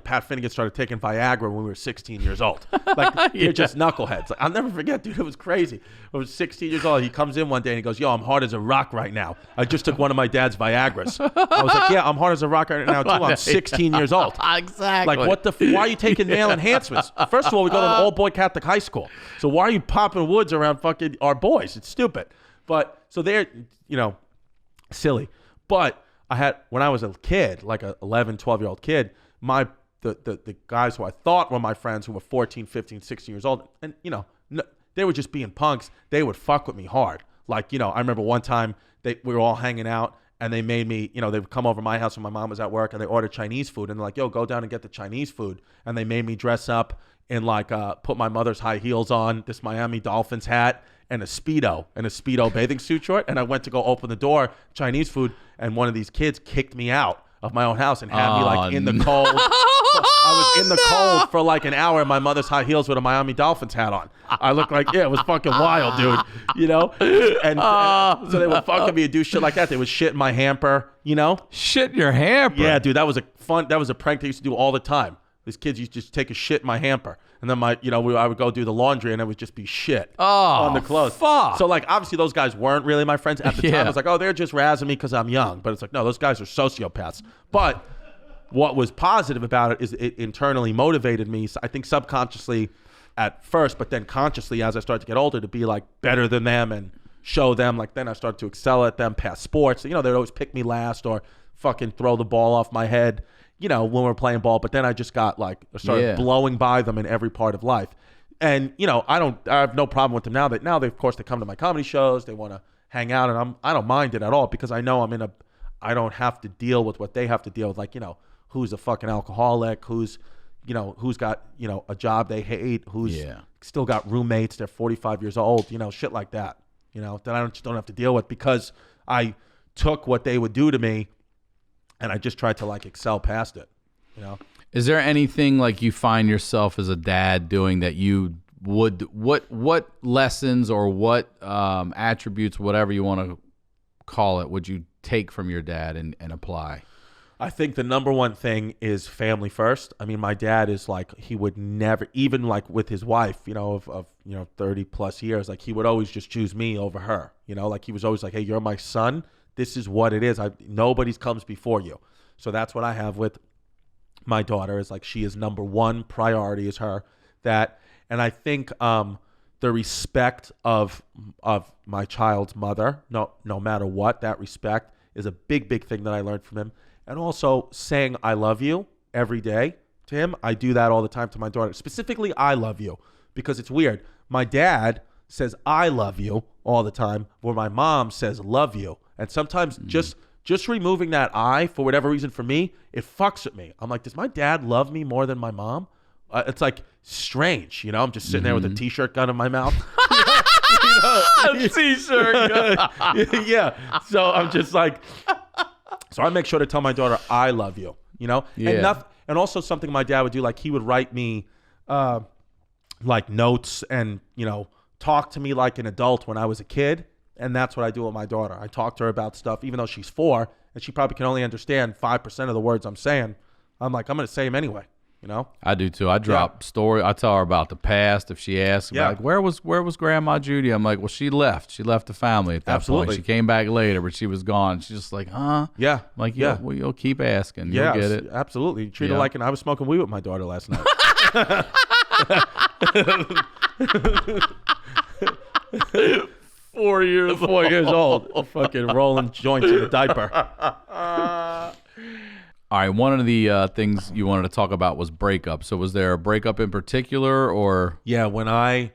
Pat Finnegan started taking Viagra when we were 16 years old. Like they're just knuckleheads. Like, I'll never forget, dude. It was crazy. I was 16 years old. He comes in one day and he goes, "Yo, I'm hard as a rock right now. I just took one of my dad's Viagras." I was like, "Yeah, I'm hard as a rock right now too. I'm 16 years old." Exactly. Like what why are you taking male enhancements? First of all, we go to an all-boy Catholic high school. So why are you popping woods around fucking our boys? It's stupid. But so they're, silly. But when I was a kid, like a 11, 12-year-old kid, the guys who I thought were my friends who were 14, 15, 16 years old, and, they were just being punks. They would fuck with me hard. Like, I remember one time we were all hanging out and they made me, they would come over to my house when my mom was at work and they ordered Chinese food and they're like, "Yo, go down and get the Chinese food." And they made me dress up in like, put my mother's high heels on, this Miami Dolphins hat, and a Speedo bathing suit short. And I went to go open the door, Chinese food, and one of these kids kicked me out of my own house and had me like in the cold. I was in the cold for like an hour in my mother's high heels with a Miami Dolphins hat on. I looked like, it was fucking wild, dude, And so they would fucking me and do shit like that. They would shit in my hamper, Shit in your hamper? Yeah, dude, that was a prank they used to do all the time. These kids used to just take a shit in my hamper. And then I would go do the laundry and it would just be shit on the clothes. Fuck. So like, obviously those guys weren't really my friends at the time. I was like, oh, they're just razzing me because I'm young. But it's like, no, those guys are sociopaths. But what was positive about it is it internally motivated me, I think subconsciously at first, but then consciously as I started to get older, to be like better than them and show them. Like then I started to excel at them past sports. They'd always pick me last or fucking throw the ball off my head, when we're playing ball. But then I just got started blowing by them in every part of life. And, I have no problem with them now. Now of course they come to my comedy shows, they want to hang out, and I don't mind it at all because I know I don't have to deal with what they have to deal with. Like, who's a fucking alcoholic, who's got, a job they hate, who's still got roommates, they're 45 years old, shit like that, that I just don't have to deal with because I took what they would do to me and I just tried to like excel past it, Is there anything like you find yourself as a dad doing that you would, what lessons or what attributes, whatever you want to call it, would you take from your dad and apply? I think the number one thing is family first. I mean, my dad is like, he would never, even like with his wife, of 30 plus years, like he would always just choose me over her, like he was always like, "Hey, you're my son. This is what it is. Nobody's comes before you." So that's what I have with my daughter is like, she is number one priority is her. And I think the respect of my child's mother, no matter what, that respect is a big thing that I learned from him. And also saying "I love you" every day to him. I do that all the time to my daughter. Specifically, "I love you," because it's weird. My dad says "I love you" all the time, where my mom says "love you." And sometimes just removing that "I" for whatever reason for me, it fucks with me. I'm like, does my dad love me more than my mom? It's like strange, I'm just sitting there with a t-shirt gun in my mouth. T-shirt gun. Yeah. So I'm just like, so I make sure to tell my daughter "I love you," Yeah. And also something my dad would do, like he would write me like notes and, talk to me like an adult when I was a kid. And that's what I do with my daughter. I talk to her about stuff, even though she's 4 and she probably can only understand 5% of the words I'm saying. I'm like, I'm going to say them anyway. you know? I do too. I drop story. I tell her about the past. If she asks, like, where was Grandma Judy? I'm like, well, she left. She left the family at that point. She came back later, but she was gone. She's just like, huh? Yeah. I'm like, well, you'll keep asking. You'll get it. Absolutely. Treat her like I was smoking weed with my daughter last night. 4 years old, fucking rolling joints in a diaper. All right, one of the things you wanted to talk about was breakup. So was there a breakup in particular, or? Yeah, it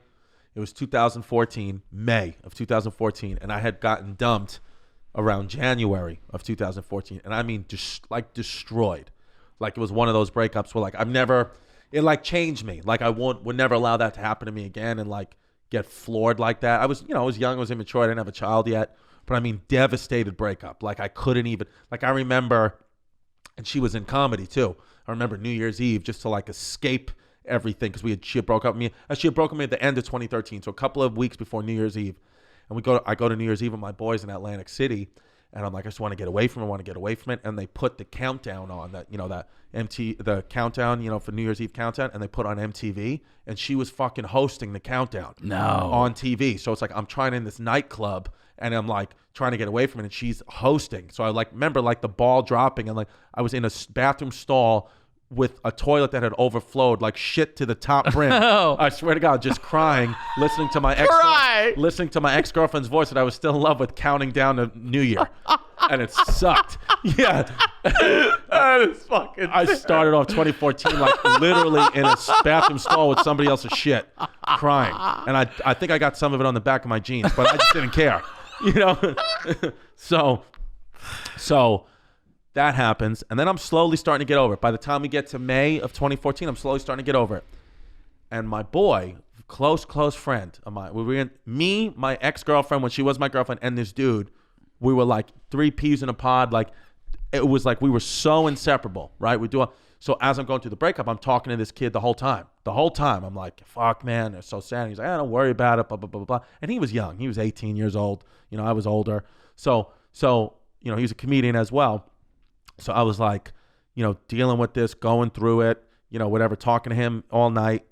was 2014, May of 2014, and I had gotten dumped around January of 2014, and I mean destroyed. Like, it was one of those breakups where it like changed me. Like, I would never allow that to happen to me again, and like get floored like that. I was young, I was immature, I didn't have a child yet, but I mean, devastated breakup. Like, I couldn't even, like, I remember, and she was in comedy too. I remember New Year's Eve, just to like escape everything, because she had broke up with me. She had broken me at the end of 2013, so a couple of weeks before New Year's Eve. And I go to New Year's Eve with my boys in Atlantic City, and I'm like, I just want to get away from it. And they put the countdown on, the countdown, for New Year's Eve countdown, and they put on MTV, and she was fucking hosting the countdown on TV. So it's like, I'm trying in this nightclub, and I'm like trying to get away from it, and she's hosting. So I like remember like the ball dropping, and like I was in a bathroom stall with a toilet that had overflowed, like shit to the top brim. I swear to God, just crying, listening to my ex-girlfriend's voice that I was still in love with, counting down to New Year, and it sucked. Yeah, that is fucking. I started off 2014 like literally in a bathroom stall with somebody else's shit, crying, and I think I got some of it on the back of my jeans, but I just didn't care, So that happens, and then I'm slowly starting to get over it. By the time we get to May of 2014, I'm slowly starting to get over it. And my boy, close friend of mine, my ex-girlfriend when she was my girlfriend, and this dude, we were like three peas in a pod. Like, it was like we were so inseparable, right? So as I'm going through the breakup, I'm talking to this kid the whole time. I'm like, fuck, man, they're so sad. And he's like, don't worry about it, blah, blah, blah, blah. And he was young. He was 18 years old. I was older. So he was a comedian as well. So I was like, dealing with this, going through it, whatever, talking to him all night.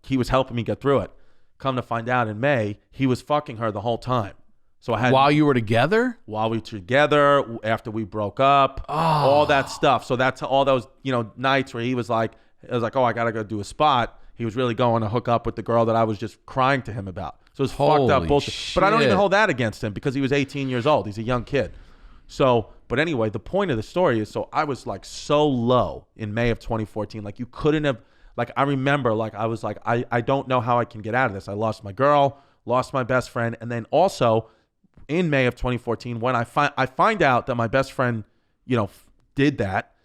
He was helping me get through it. Come to find out in May, he was fucking her the whole time. So I had, while you were together? While we were together, after we broke up, all that stuff. So that's all those, nights where he was like, oh, I got to go do a spot. He was really going to hook up with the girl that I was just crying to him about. So it was fucked up bullshit. Shit. But I don't even hold that against him because he was 18 years old. He's a young kid. So, but anyway, the point of the story is, so I was like so low in May of 2014. Like, you couldn't have, like, I remember, like, I was like, I don't know how I can get out of this. I lost my girl, lost my best friend. And then also in May of 2014, when I find out that my best friend, did that,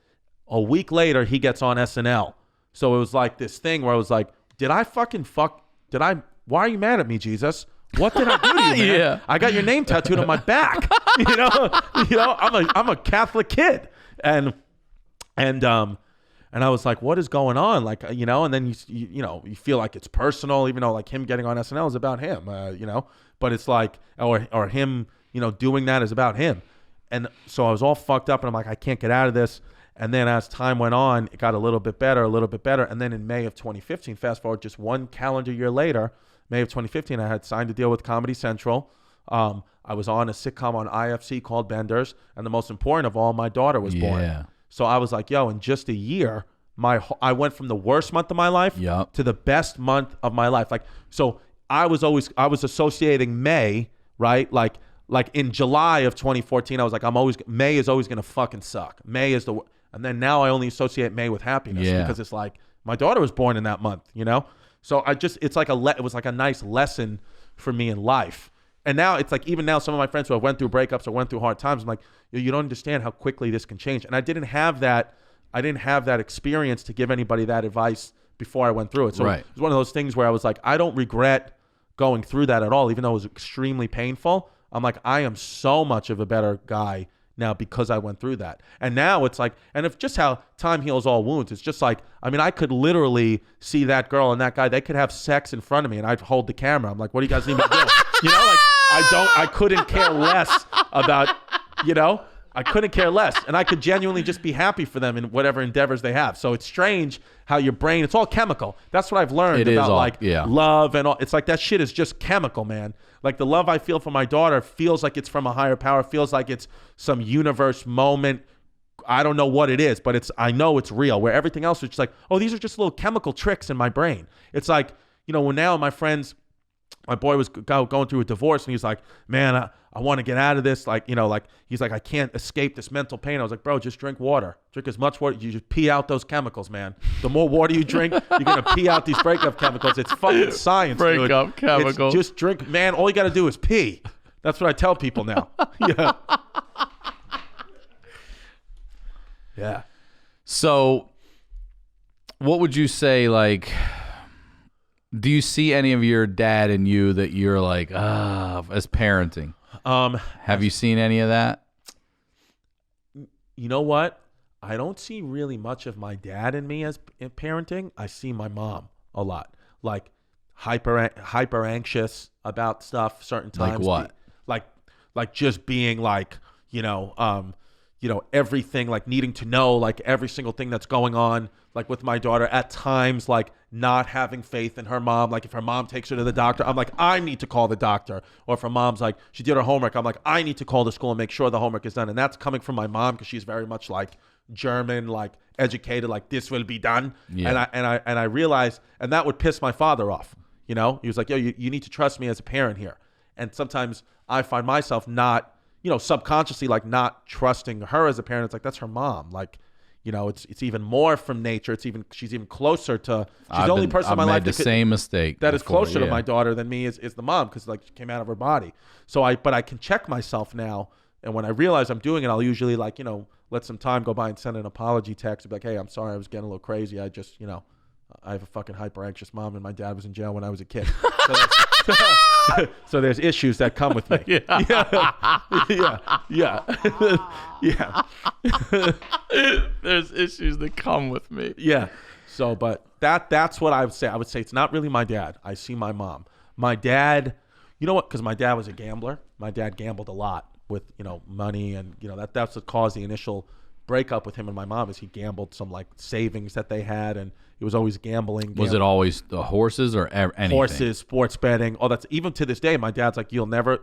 a week later, he gets on SNL. So it was like this thing where I was like, why are you mad at me, Jesus? What did I do to you, man? Yeah. I got your name tattooed on my back. I'm a Catholic kid, and I was like, what is going on? Like, and then you feel like it's personal, even though like him getting on SNL is about him, but it's like, or him, doing that is about him. And so I was all fucked up, and I'm like, I can't get out of this. And then as time went on, it got a little bit better. And then in May of 2015, fast forward just one calendar year later, May of 2015, I had signed a deal with Comedy Central. I was on a sitcom on IFC called Benders. And the most important of all, my daughter was born. So I was like, yo, in just a year, I went from the worst month of my life to the best month of my life. Like, so I was associating May, right? Like in July of 2014, I was like, May is always going to fucking suck. And then now I only associate May with happiness because it's like, my daughter was born in that month, So it was like a nice lesson for me in life. And now it's like, even now, some of my friends who have went through breakups or went through hard times, I'm like, you don't understand how quickly this can change. And I didn't have that experience to give anybody that advice before I went through it. So It was one of those things where I was like, I don't regret going through that at all, even though it was extremely painful. I'm like, I am so much of a better guy now because I went through that. And now it's like, and if just how time heals all wounds, it's just like, I mean, I could literally see that girl and that guy, they could have sex in front of me and I'd hold the camera. I'm like, what do you guys need me to do? Like, I couldn't care less about, I couldn't care less. And I could genuinely just be happy for them in whatever endeavors they have. So it's strange how your brain, it's all chemical. That's what I've learned about love and all. It's like that shit is just chemical, man. Like the love I feel for my daughter feels like it's from a higher power, feels like it's some universe moment. I don't know what it is, but I know it's real, where everything else is just like, oh, these are just little chemical tricks in my brain. It's like, when now my boy was going through a divorce and he's like, man, I want to get out of this. Like, he's like, I can't escape this mental pain. I was like, bro, just drink water. Drink as much water. You just pee out those chemicals, man. The more water you drink, you're going to pee out these breakup chemicals. It's fucking science, breakup chemicals. Just drink, man. All you got to do is pee. That's what I tell people now. Yeah. Yeah. So what would you say, like, do you see any of your dad and you that you're like, as parenting? Have you seen any of that? You know what? I don't see really much of my dad in me as in parenting. I see my mom a lot, like hyper anxious about stuff certain times. Like what? Like just being like, everything, like needing to know like every single thing that's going on, like with my daughter at times, like not having faith in her mom. Like if her mom takes her to the doctor, I'm like, I need to call the doctor. Or if her mom's like, she did her homework, I'm like, I need to call the school and make sure the homework is done. And that's coming from my mom because she's very much like German, like educated, like this will be done. Yeah. And I realized, and that would piss my father off. He was like, yo, you need to trust me as a parent here. And sometimes I find myself not, subconsciously like not trusting her as a parent. It's like, that's her mom. Like, it's even more from nature. She's even closer to. She's the only person in my life the same mistake that is closer to my daughter than me is the mom, because like she came out of her body. So but I can check myself now, and when I realize I'm doing it, I'll usually like let some time go by and send an apology text and be like, hey, I'm sorry, I was getting a little crazy. I just I have a fucking hyper anxious mom, and my dad was in jail when I was a kid. So there's issues that come with me. Yeah. There's issues that come with me. Yeah. So, but that's what I would say. I would say it's not really my dad. I see my mom. My dad, you know what? Because my dad was a gambler. My dad gambled a lot with money, and that's what caused the initial breakup with him and my mom. Is he gambled some like savings that they had, and it was always gambling. Was it always the horses or anything? Horses, sports betting. Oh, that's even to this day. My dad's like, you will never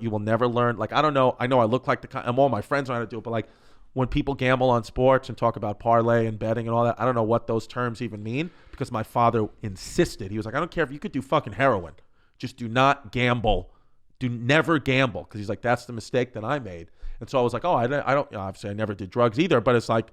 learn. Like, I don't know. I know I look like and all my friends know how to do it, but like when people gamble on sports and talk about parlay and betting and all that, I don't know what those terms even mean, because my father insisted. He was like, I don't care if you could do fucking heroin, just do not gamble. Never gamble, because he's like, that's the mistake that I made. And so I was like, oh, I don't. Obviously, I never did drugs either, but it's like,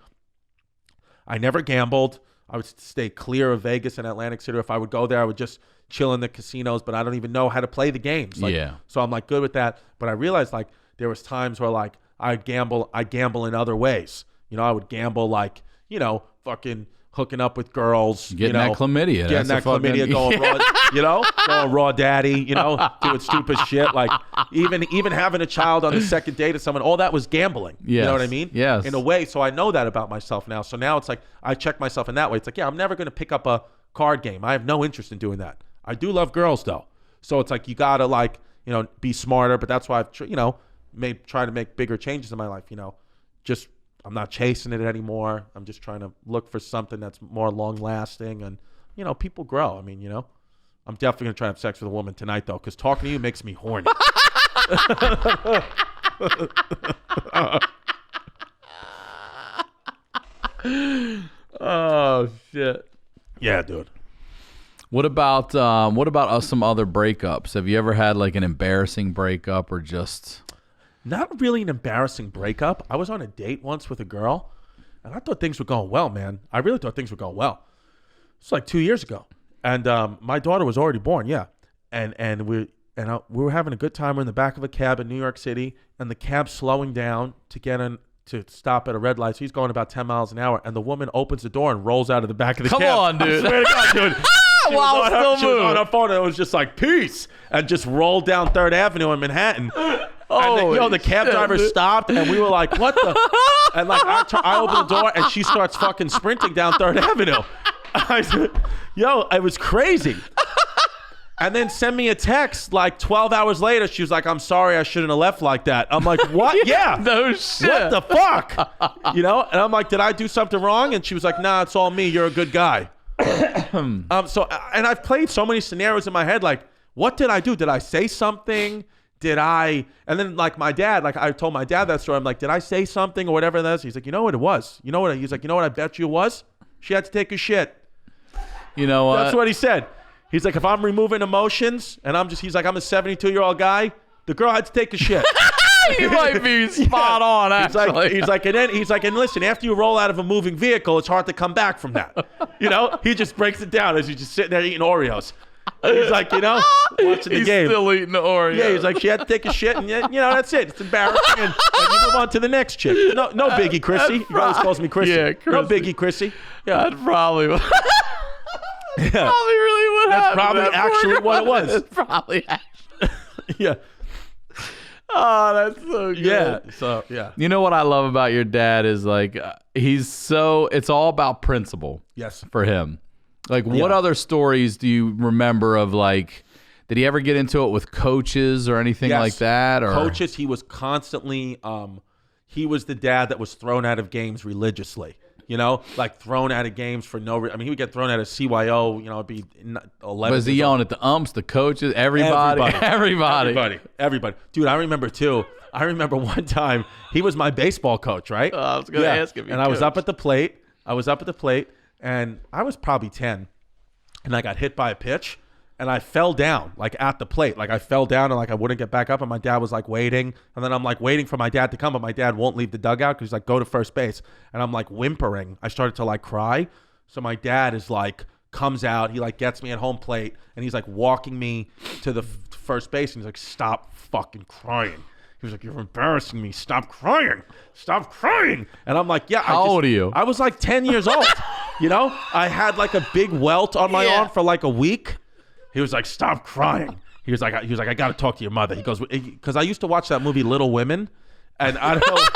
I never gambled. I would stay clear of Vegas and Atlantic City. If I would go there, I would just chill in the casinos, but I don't even know how to play the games. Like, yeah. So I'm like good with that. But I realized like there was times where like I gamble in other ways. I would gamble like, fucking hooking up with girls. Getting that chlamydia. Getting that chlamydia, going raw, going raw daddy, doing stupid shit. Like even having a child on the second date of someone, all that was gambling. Yes. You know what I mean? Yes. In a way. So I know that about myself now. So now it's like, I check myself in that way. It's like, yeah, I'm never going to pick up a card game. I have no interest in doing that. I do love girls though. So it's like, you got to like, be smarter, but that's why I've, try to make bigger changes in my life. Just, I'm not chasing it anymore. I'm just trying to look for something that's more long lasting, and, people grow. I mean, I'm definitely going to try to have sex with a woman tonight though, because talking to you makes me horny. Oh shit. Yeah, dude. What about some other breakups? Have you ever had like an embarrassing breakup, or just? Not really an embarrassing breakup. I was on a date once with a girl, and I thought things were going well, man. I really thought things were going well. It's like 2 years ago, and my daughter was already born. Yeah, and we were having a good time. We're in the back of a cab in New York City, and the cab's slowing down to stop at a red light. So he's going about 10 miles an hour, and the woman opens the door and rolls out of the back of the cab. Come on, dude. I swear to God, dude. She was on her phone, and it was just like, peace, and just rolled down 3rd Avenue in Manhattan. And then, the cab driver stopped, and we were like, what the? And like, I open the door, and she starts fucking sprinting down 3rd Avenue. I said, it was crazy. And then send me a text like 12 hours later. She was like, I'm sorry, I shouldn't have left like that. I'm like, what? Yeah. No shit. What the fuck? And I'm like, did I do something wrong? And she was like, nah, it's all me. You're a good guy. And I've played so many scenarios in my head. Like, what did I do? Did I say something? And then like my dad, like I told my dad that story. I'm like, did I say something or whatever that is? He's like, you know what it was? He's like, you know what I bet you it was? She had to take a shit. You know what? That's what he said. He's like, if I'm removing emotions and he's like, I'm a 72-year-old guy. The girl had to take a shit. You might be spot on, actually. He's like, and listen, after you roll out of a moving vehicle, it's hard to come back from that. He just breaks it down as you're just sitting there eating Oreos. He's like, watching the game. He's still eating the Oreos. Yeah, he's like, she had to take a shit, and that's it. It's embarrassing. And you move on to the next chick. No biggie, Chrissy. He always calls me Chrissy. Yeah, Chrissy. No biggie, Chrissy. Yeah. That's probably what. Yeah. Probably really what That's happened. probably actually what it was. That's probably actually. Yeah. Oh, that's so good. Yeah. So, yeah. You know what I love about your dad is like, it's all about principle. Yes. For him. Like, what other stories do you remember of, like, did he ever get into it with coaches or anything like that? Or coaches, he was constantly, he was the dad that was thrown out of games religiously. Like thrown out of games for no reason. I mean, he would get thrown out of CYO, it'd be 11. Was he yelling at the umps, the coaches, everybody? Everybody. Dude, I remember one time, he was my baseball coach, right? I was going to ask him. And I was up at the plate. And I was probably 10. And I got hit by a pitch. And I fell down, like, at the plate. Like, I fell down and, like, I wouldn't get back up. And my dad was, like, waiting. And then I'm, like, waiting for my dad to come. But my dad won't leave the dugout because he's like, go to first base. And I'm, like, whimpering. I started to, like, cry. So my dad is, like, comes out. He, like, gets me at home plate. And he's, like, walking me to the first base. And he's, like, stop fucking crying. He was like, you're embarrassing me. Stop crying. Stop crying. And I'm like, yeah. How old are you? I was, like, 10 years old. I had, like, a big welt on my arm for, like, a week. He was like, stop crying. He was like, I got to talk to your mother. He goes, because I used to watch that movie Little Women, and I don't know. With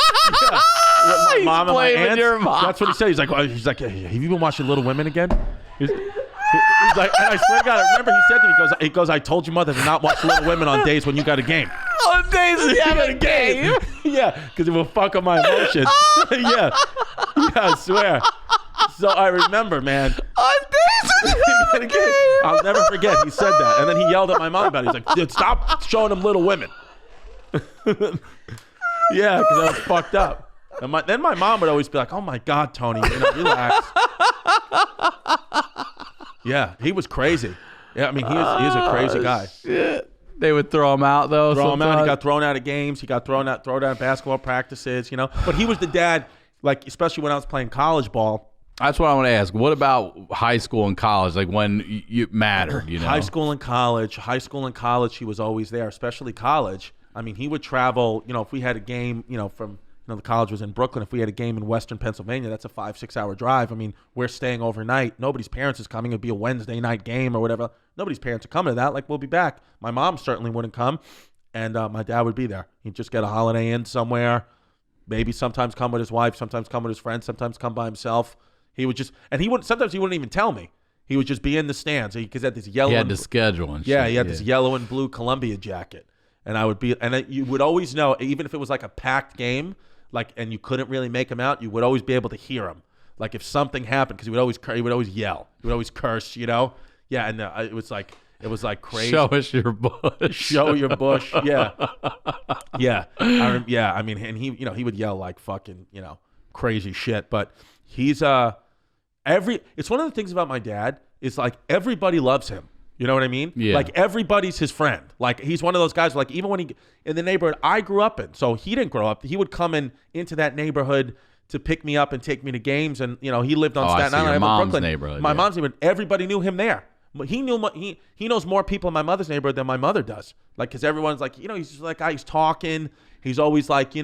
my mom and my aunts. Your mom. That's what he said. He's like, have you been watching Little Women again? He's like, and I swear to God, I remember he said to me, he goes, I told your mother to not watch Little Women on days when you got a game. On days when you have a game? Yeah, because it will fuck up my emotions. Yeah, I swear. So I remember, man. I'll never forget. He said that, and then he yelled at my mom about it. He's like, dude, stop showing them Little Women. Yeah, because I was fucked up. And then my mom would always be like, oh my God, Tony, relax. Yeah, he was crazy. Yeah, I mean, he is a crazy guy. Shit. They would throw him out, though. Throw him out. He got thrown out of games. He got thrown out of basketball practices, But he was the dad, like, especially when I was playing college ball. That's what I want to ask. What about high school and college? Like when you mattered, High school and college, he was always there, especially college. I mean, he would travel, if we had a game, from, the college was in Brooklyn. If we had a game in Western Pennsylvania, that's a 5-6 hour drive. I mean, we're staying overnight. Nobody's parents is coming. It'd be a Wednesday night game or whatever. Nobody's parents are coming to that. Like, we'll be back. My mom certainly wouldn't come, and my dad would be there. He'd just get a Holiday Inn somewhere, maybe sometimes come with his wife, sometimes come with his friends, sometimes come by himself. He would just, and sometimes he wouldn't even tell me. He would just be in the stands because he had this yellow. He had the schedule and shit. Yeah, he had this yellow and blue Columbia jacket. And I would be, and you would always know, even if it was like a packed game, like, and you couldn't really make him out, you would always be able to hear him. Like if something happened, because he would always yell. He would always curse, Yeah, and it was like crazy. Show us your bush. Show your bush. Yeah. Yeah. I mean, and he, he would yell like fucking, crazy shit. But he's, it's one of the things about my dad is like everybody loves him. You know what I mean? Yeah. Like everybody's his friend. Like he's one of those guys. Like even when he in the neighborhood I grew up in, so he didn't grow up. He would come into that neighborhood to pick me up and take me to games. And he lived on Staten Island, Brooklyn neighborhood. My mom's neighborhood. Everybody knew him there. He knows more people in my mother's neighborhood than my mother does. Like because everyone's like he's just like he's talking. He's always like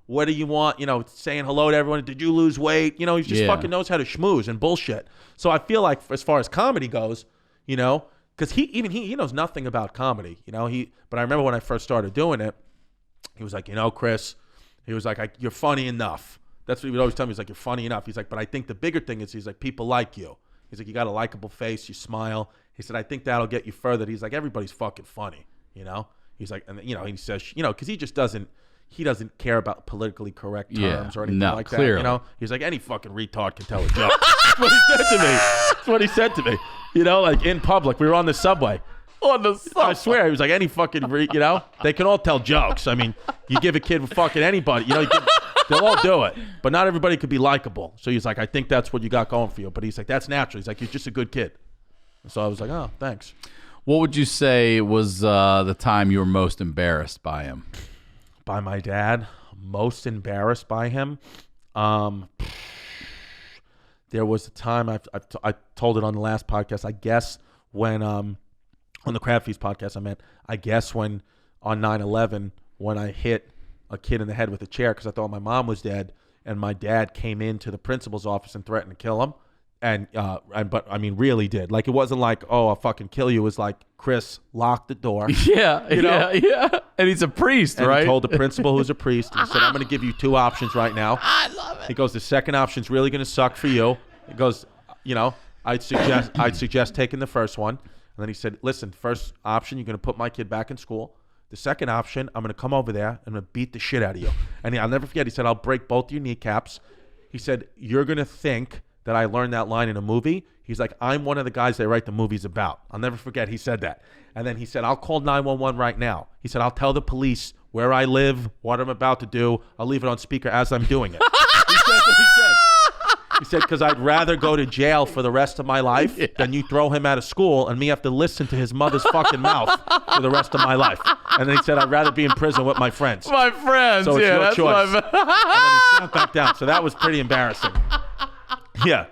what do you want? Saying hello to everyone. Did you lose weight? He just fucking knows how to schmooze and bullshit. So I feel like as far as comedy goes, because he knows nothing about comedy, but I remember when I first started doing it, he was like, Chris, he was like, you're funny enough. That's what he would always tell me. He's like, you're funny enough. He's like, but I think the bigger thing is, he's like, people like you. He's like, you got a likable face, you smile. He said, I think that'll get you further. He's like, everybody's fucking funny, you know? He's like, and he says, because he just doesn't care about politically correct terms or anything like that. You know, he's like, any fucking retard can tell a joke. That's what he said to me. That's what he said to me. You know, like in public, we were on the subway. I swear, he was like, any fucking, they can all tell jokes. I mean, you give a kid fucking anybody, they'll all do it. But not everybody could be likable. So he's like, I think that's what you got going for you. But he's like, that's natural. He's like, you're just a good kid. So I was like, oh, thanks. What would you say was the time you were most embarrassed by him? By my dad? Most embarrassed by him? There was a time, I told it on the last podcast, I guess when, on the Crab Feast podcast, I guess when on 9/11, when I hit a kid in the head with a chair because I thought my mom was dead, and my dad came into the principal's office and threatened to kill him. But I mean, really did. Like, it wasn't like, oh, I'll fucking kill you. It was like, Chris, lock the door. Yeah. And he's a priest, and right? He told the principal, who's a priest, he said, I'm going to give you 2 options right now. I love it. He goes, the second option's really going to suck for you. He goes, I'd suggest taking the first one. And then he said, listen, first option, you're going to put my kid back in school. The second option, I'm going to come over there and I'm going to beat the shit out of you. And I'll never forget, he said, I'll break both your kneecaps. He said, you're going to think that I learned that line in a movie. He's like, I'm one of the guys they write the movies about. I'll never forget he said that. And then he said, I'll call 911 right now. He said, I'll tell the police where I live, what I'm about to do. I'll leave it on speaker as I'm doing it. He said what he said. He said, because I'd rather go to jail for the rest of my life than you throw him out of school and me have to listen to his mother's fucking mouth for the rest of my life. And then he said, I'd rather be in prison with my friends. My friends, so it's your choice. And then he sat back down. So that was pretty embarrassing. Yeah.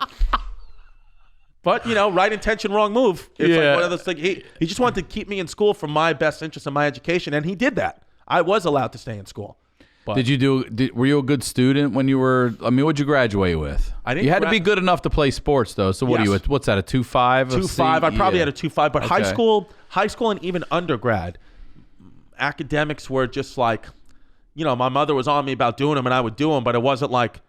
But, right intention, wrong move. It's like one of those things. He just wanted to keep me in school for my best interest in my education, and he did that. I was allowed to stay in school. But were you a good student when you were, what'd you graduate with? You had to be good enough to play sports, though. So what are you, what's that, a 2.5? 2.5. I probably had a 2.5, but okay. High school and even undergrad, academics were just like, my mother was on me about doing them and I would do them, but it wasn't like,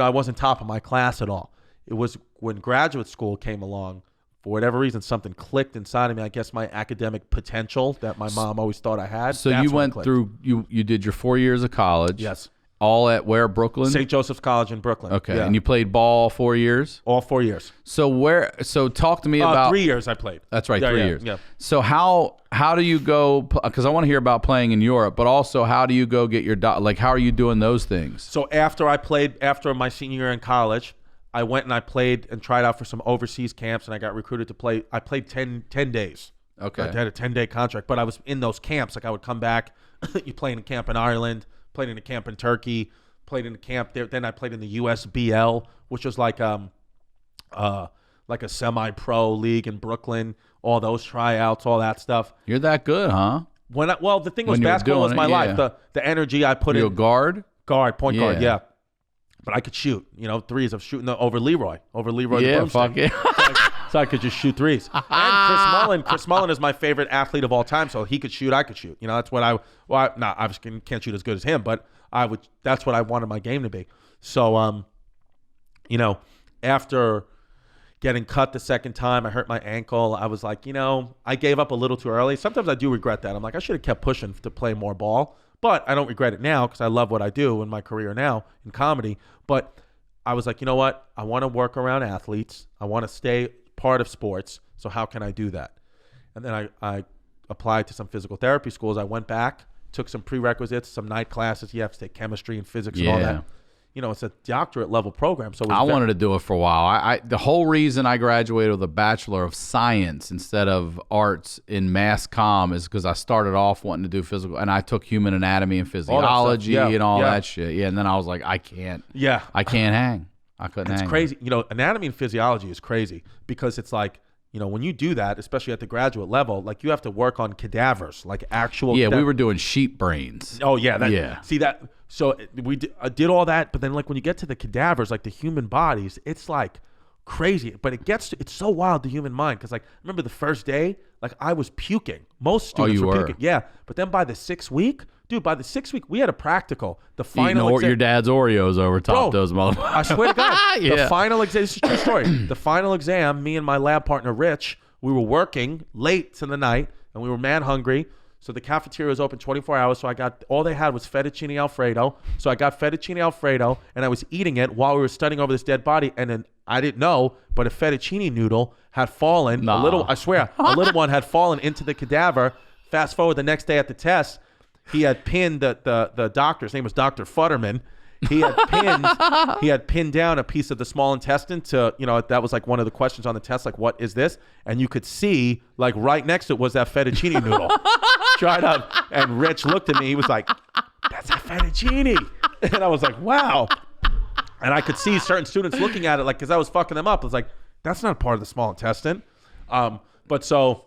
I wasn't top of my class at all. It was when graduate school came along, for whatever reason, something clicked inside of me. I guess my academic potential that my mom always thought I had. So you went through, you did your 4 years of college. Yes. All at where, Brooklyn? St. Joseph's College in Brooklyn. Okay. Yeah. And you played ball 4 years? All 4 years. So talk to me about 3 years I played. That's right, 3 years. Yeah. So how do you go, because I want to hear about playing in Europe, but also how do you go get your, how are you doing those things? So after my senior year in college, I went and I played and tried out for some overseas camps, and I got recruited to play. I played 10 days. Okay. I had a 10-day contract, but I was in those camps. Like, I would come back. You play in a camp in Ireland, played in a camp in Turkey, played in a camp there. Then I played in the USBL, which was like a semi-pro league in Brooklyn. All those tryouts, all that stuff. You're that good, huh? The thing was, basketball was my life. The energy I put in. You a guard? Point guard, yeah. But I could shoot, threes. I was shooting over Leroy. Yeah, fuck it. So I could just shoot threes. And Chris Mullen is my favorite athlete of all time. So he could shoot, I could shoot. That's what I obviously can't shoot as good as him, but that's what I wanted my game to be. So, after getting cut the second time, I hurt my ankle. I was like, I gave up a little too early. Sometimes I do regret that. I'm like, I should have kept pushing to play more ball. But I don't regret it now because I love what I do in my career now in comedy. But I was like, you know what? I want to work around athletes. I want to stay part of sports. So how can I do that? And then I applied to some physical therapy schools. I went back, took some prerequisites, some night classes. You have to take chemistry and physics and all that. It's a doctorate level program. So I wanted to do it for a while. The whole reason I graduated with a Bachelor of Science instead of arts in mass comm is because I started off wanting to do physical, and I took human anatomy and physiology and all that shit. Yeah, and then I was like, I can't hang. I couldn't hang. It's crazy. Anatomy and physiology is crazy because it's like, when you do that, especially at the graduate level, like you have to work on cadavers, like actual. Yeah, we were doing sheep brains. Oh yeah. See that. So we did all that, but then like when you get to the cadavers, like the human bodies, it's like crazy. But it's so wild, the human mind, because like remember the first day, like I was puking. Most students were puking. Yeah, but then by the 6th week, Dude, by the 6th week, we had a practical. The Eating final your dad's Oreos over top Bro, those motherfuckers. I swear to God. Yeah. The final exam, this is a true story. The final exam, me and my lab partner, Rich, we were working late to the night, and we were man hungry. So the cafeteria was open 24 hours. So all they had was fettuccine Alfredo. So I got fettuccine Alfredo, and I was eating it while we were studying over this dead body. And then I didn't know, but a fettuccine noodle had fallen. Nah. A little one had fallen into the cadaver. Fast forward the next day at the test, he had pinned the doctor. His name was Dr. Futterman. He had pinned down a piece of the small intestine to, that was like one of the questions on the test, like, what is this? And you could see, like, right next to it was that fettuccine noodle. Tried up, and Rich looked at me. He was like, that's a fettuccine. And I was like, wow. And I could see certain students looking at it, like, because I was fucking them up. I was like, that's not part of the small intestine. But so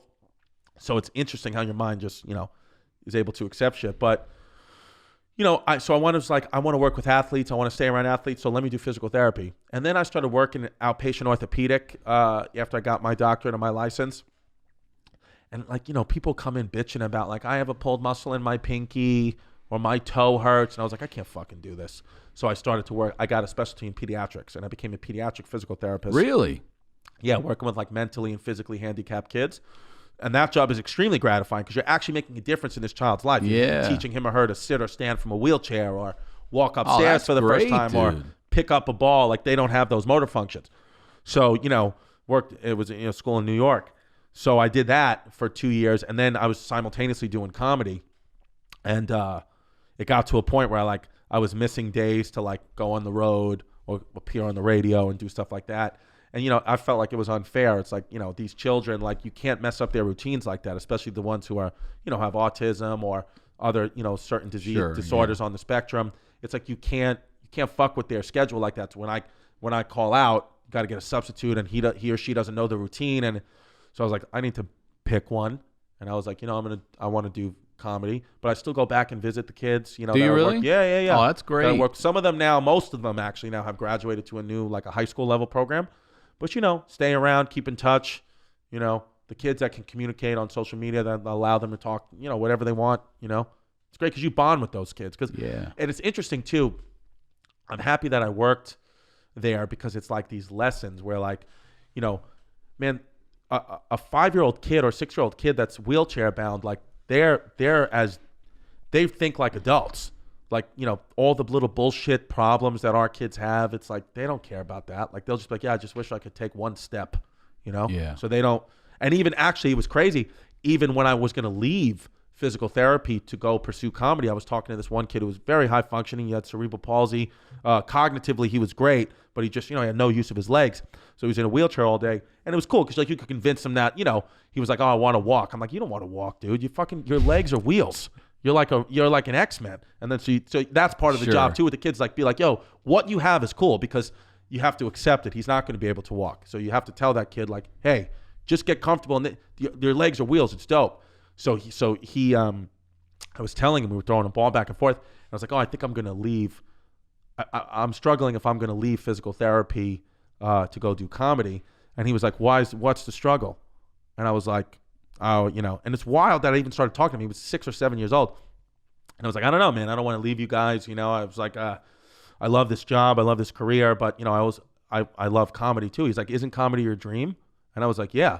it's interesting how your mind just, is able to accept shit. But, I want to work with athletes. I want to stay around athletes. So let me do physical therapy. And then I started working outpatient orthopedic after I got my doctorate and my license. And people come in bitching about like, I have a pulled muscle in my pinky or my toe hurts. And I was like, I can't fucking do this. So I started to work. I got a specialty in pediatrics and I became a pediatric physical therapist. Really? Yeah. Working with like mentally and physically handicapped kids. And that job is extremely gratifying because you're actually making a difference in this child's life. Yeah. You're teaching him or her to sit or stand from a wheelchair or walk upstairs for the first time dude. or pick up a ball. Like they don't have those motor functions. So, it was school in New York. So I did that for 2 years, and then I was simultaneously doing comedy, and it got to a point where I was missing days to like go on the road or appear on the radio and do stuff like that. And I felt like it was unfair. It's like these children, like you can't mess up their routines like that, especially the ones who are have autism or other certain disorders on the spectrum. It's like you can't fuck with their schedule like that. So when I call out, you got to get a substitute, and he or she doesn't know the routine. And so I was like, I need to pick one. And I was like, I want to do comedy, but I still go back and visit the kids. Do you really? Yeah. Oh, that's great. I work. Some of them now, most of them actually now have graduated to a new like a high school level program. But stay around, keep in touch. The kids that can communicate on social media that allow them to talk, whatever they want. It's great because you bond with those kids. And it's interesting too. I'm happy that I worked there because it's like these lessons where man, a 5-year-old kid or 6-year-old kid that's wheelchair bound, like they think like adults. Like, all the little bullshit problems that our kids have, it's like they don't care about that. Like they'll just be like, yeah, I just wish I could take one step, Yeah. So they don't. And even actually, it was crazy. Even when I was going to leave physical therapy to go pursue comedy, I was talking to this one kid who was very high functioning. He had cerebral palsy. Cognitively, he was great, but he just, he had no use of his legs. So he was in a wheelchair all day. And it was cool because like you could convince him that, he was like, oh, I want to walk. I'm like, you don't want to walk, dude. Your legs are wheels. You're like an X-Men. And then so that's part of the job too with the kids, like be like, yo, what you have is cool because you have to accept it. He's not going to be able to walk. So you have to tell that kid like, hey, just get comfortable and your legs are wheels. It's dope. So he I was telling him, we were throwing a ball back and forth. And I was like, oh, I think I'm going to leave. I'm struggling if I'm going to leave physical therapy to go do comedy. And he was like, what's the struggle? And I was like, oh, and it's wild that I even started talking to him. He was 6 or 7 years old. And I was like, I don't know, man. I don't want to leave you guys. I was like, I love this job. I love this career. But, I love comedy too. He's like, isn't comedy your dream? And I was like, yeah.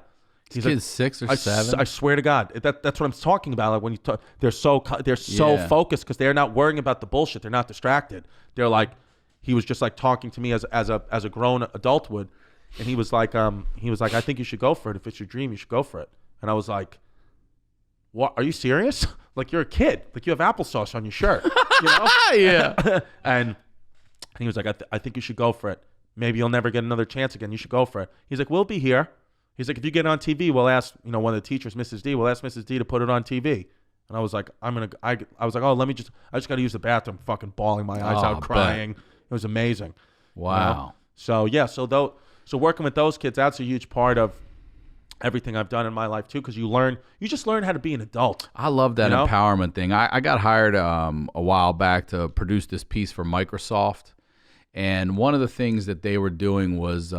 He's kid's like, 6 or 7? I swear to God. That's what I'm talking about. Like when you talk, they're so focused because they're not worrying about the bullshit. They're not distracted. They're like, he was just like talking to me as a grown adult would. And he was like, I think you should go for it. If it's your dream, you should go for it. And I was like, what? Are you serious? Like you're a kid. Like you have applesauce on your shirt. Yeah. And he was like, I think you should go for it. Maybe you'll never get another chance again. You should go for it. He's like, we'll be here. He's like, if you get on TV, we'll ask, one of the teachers, Mrs. D, we'll ask Mrs. D to put it on TV. And I was like, I was like, oh, I just got to use the bathroom, fucking bawling my eyes out, crying. It was amazing. Wow. So yeah, so working with those kids, that's a huge part of everything I've done in my life too, because you just learn how to be an adult. I love that empowerment thing. I got hired a while back to produce this piece for Microsoft. And one of the things that they were doing was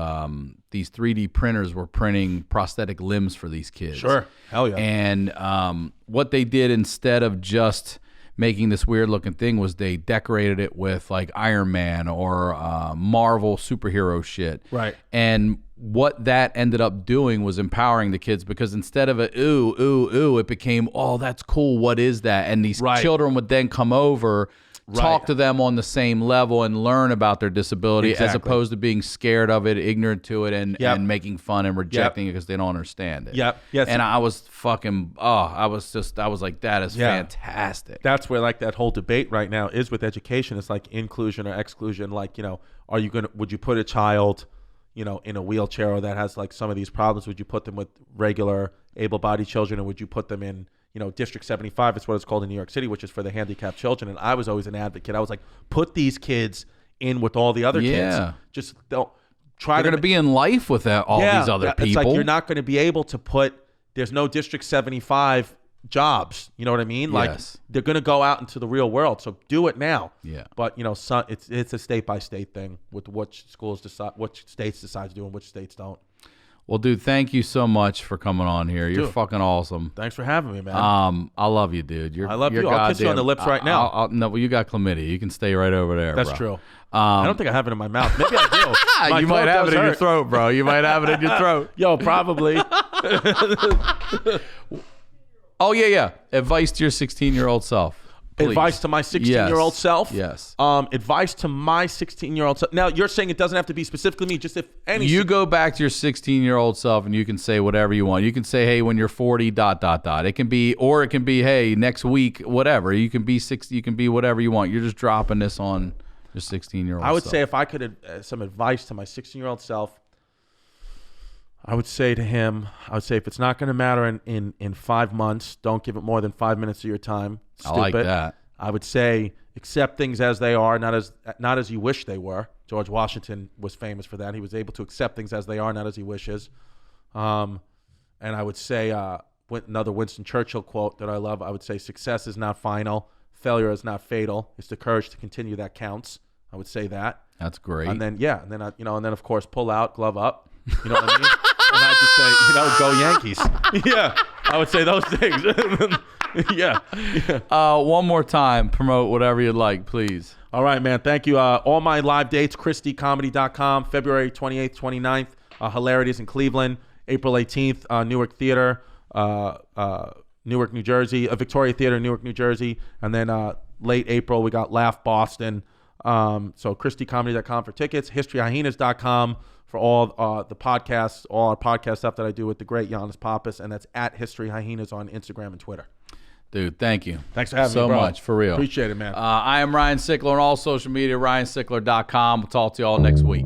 these 3D printers were printing prosthetic limbs for these kids. Sure. Hell yeah. And what they did, instead of just making this weird looking thing was they decorated it with like Iron Man or Marvel superhero shit. Right. And what that ended up doing was empowering the kids, because instead of a ooh, ooh, ooh, it became, oh, that's cool. What is that? And these children would then come over, talk to them on the same level and learn about their disability, as opposed to being scared of it, ignorant to it, and making fun and rejecting it because they don't understand it. Yep. Yes. And I was fucking, I was like, that is fantastic. That's where like that whole debate right now is with education. It's like inclusion or exclusion. Like, would you put a child, in a wheelchair or that has like some of these problems? Would you put them with regular able-bodied children, or would you put them in, District 75, it's what it's called in New York City, which is for the handicapped children. And I was always an advocate. I was like, put these kids in with all the other kids. Just don't try. They're going to be in life with all these other people. It's like you're not going to be able to put. There's no District 75 jobs. You know what I mean? Like they're going to go out into the real world. So do it now. Yeah. But it's a state by state thing with which schools decide, which states decide to do and which states don't. Well, dude, thank you so much for coming on here. You're fucking awesome. Thanks for having me, man. I love you, dude. I love you. I'll kiss you on the lips right now. No, well, you got chlamydia. You can stay right over there. That's true. I don't think I have it in my mouth. Maybe I do. You might have it in your throat, bro. You might have it in your throat. Yo, probably. Oh, yeah. Advice to your 16-year-old self. Please. Advice to my 16-year-old self? Yes. Advice to my 16-year-old self. Now, you're saying it doesn't have to be specifically me, just if any... You go back to your 16-year-old self and you can say whatever you want. You can say, hey, when you're 40, ... It can be, or it can be, hey, next week, whatever. You can be 60, you can be whatever you want. You're just dropping this on your 16-year-old self. I would say if I could some advice to my 16-year-old self, I would say to him, if it's not going to matter in 5 months, don't give it more than 5 minutes of your time. Stupid. I like that. I would say accept things as they are, not as you wish they were. George Washington was famous for that. He was able to accept things as they are, not as he wishes. And I would say another Winston Churchill quote that I love. I would say success is not final, failure is not fatal. It's the courage to continue that counts. I would say that. That's great. And then and then of course pull out, glove up. You know what I mean? And I'd just say, go Yankees. Yeah, I would say those things. Yeah. One more time, promote whatever you'd like, please. All right, man. Thank you. All my live dates, ChristyComedy.com, February 28th, 29th, Hilarities in Cleveland, April 18th, Newark Theater, Newark, New Jersey, Victoria Theater, Newark, New Jersey, and then late April, we got Laugh Boston. So ChristyComedy.com for tickets, HistoryHyenas.com for all the podcasts, all our podcast stuff that I do with the great Giannis Pappas, and that's at History Hyenas on Instagram and Twitter. Dude, thank you. Thanks for having me, so bro. much, for real. Appreciate it, man. I am Ryan Sickler on all social media, ryansickler.com. We'll talk to you all next week.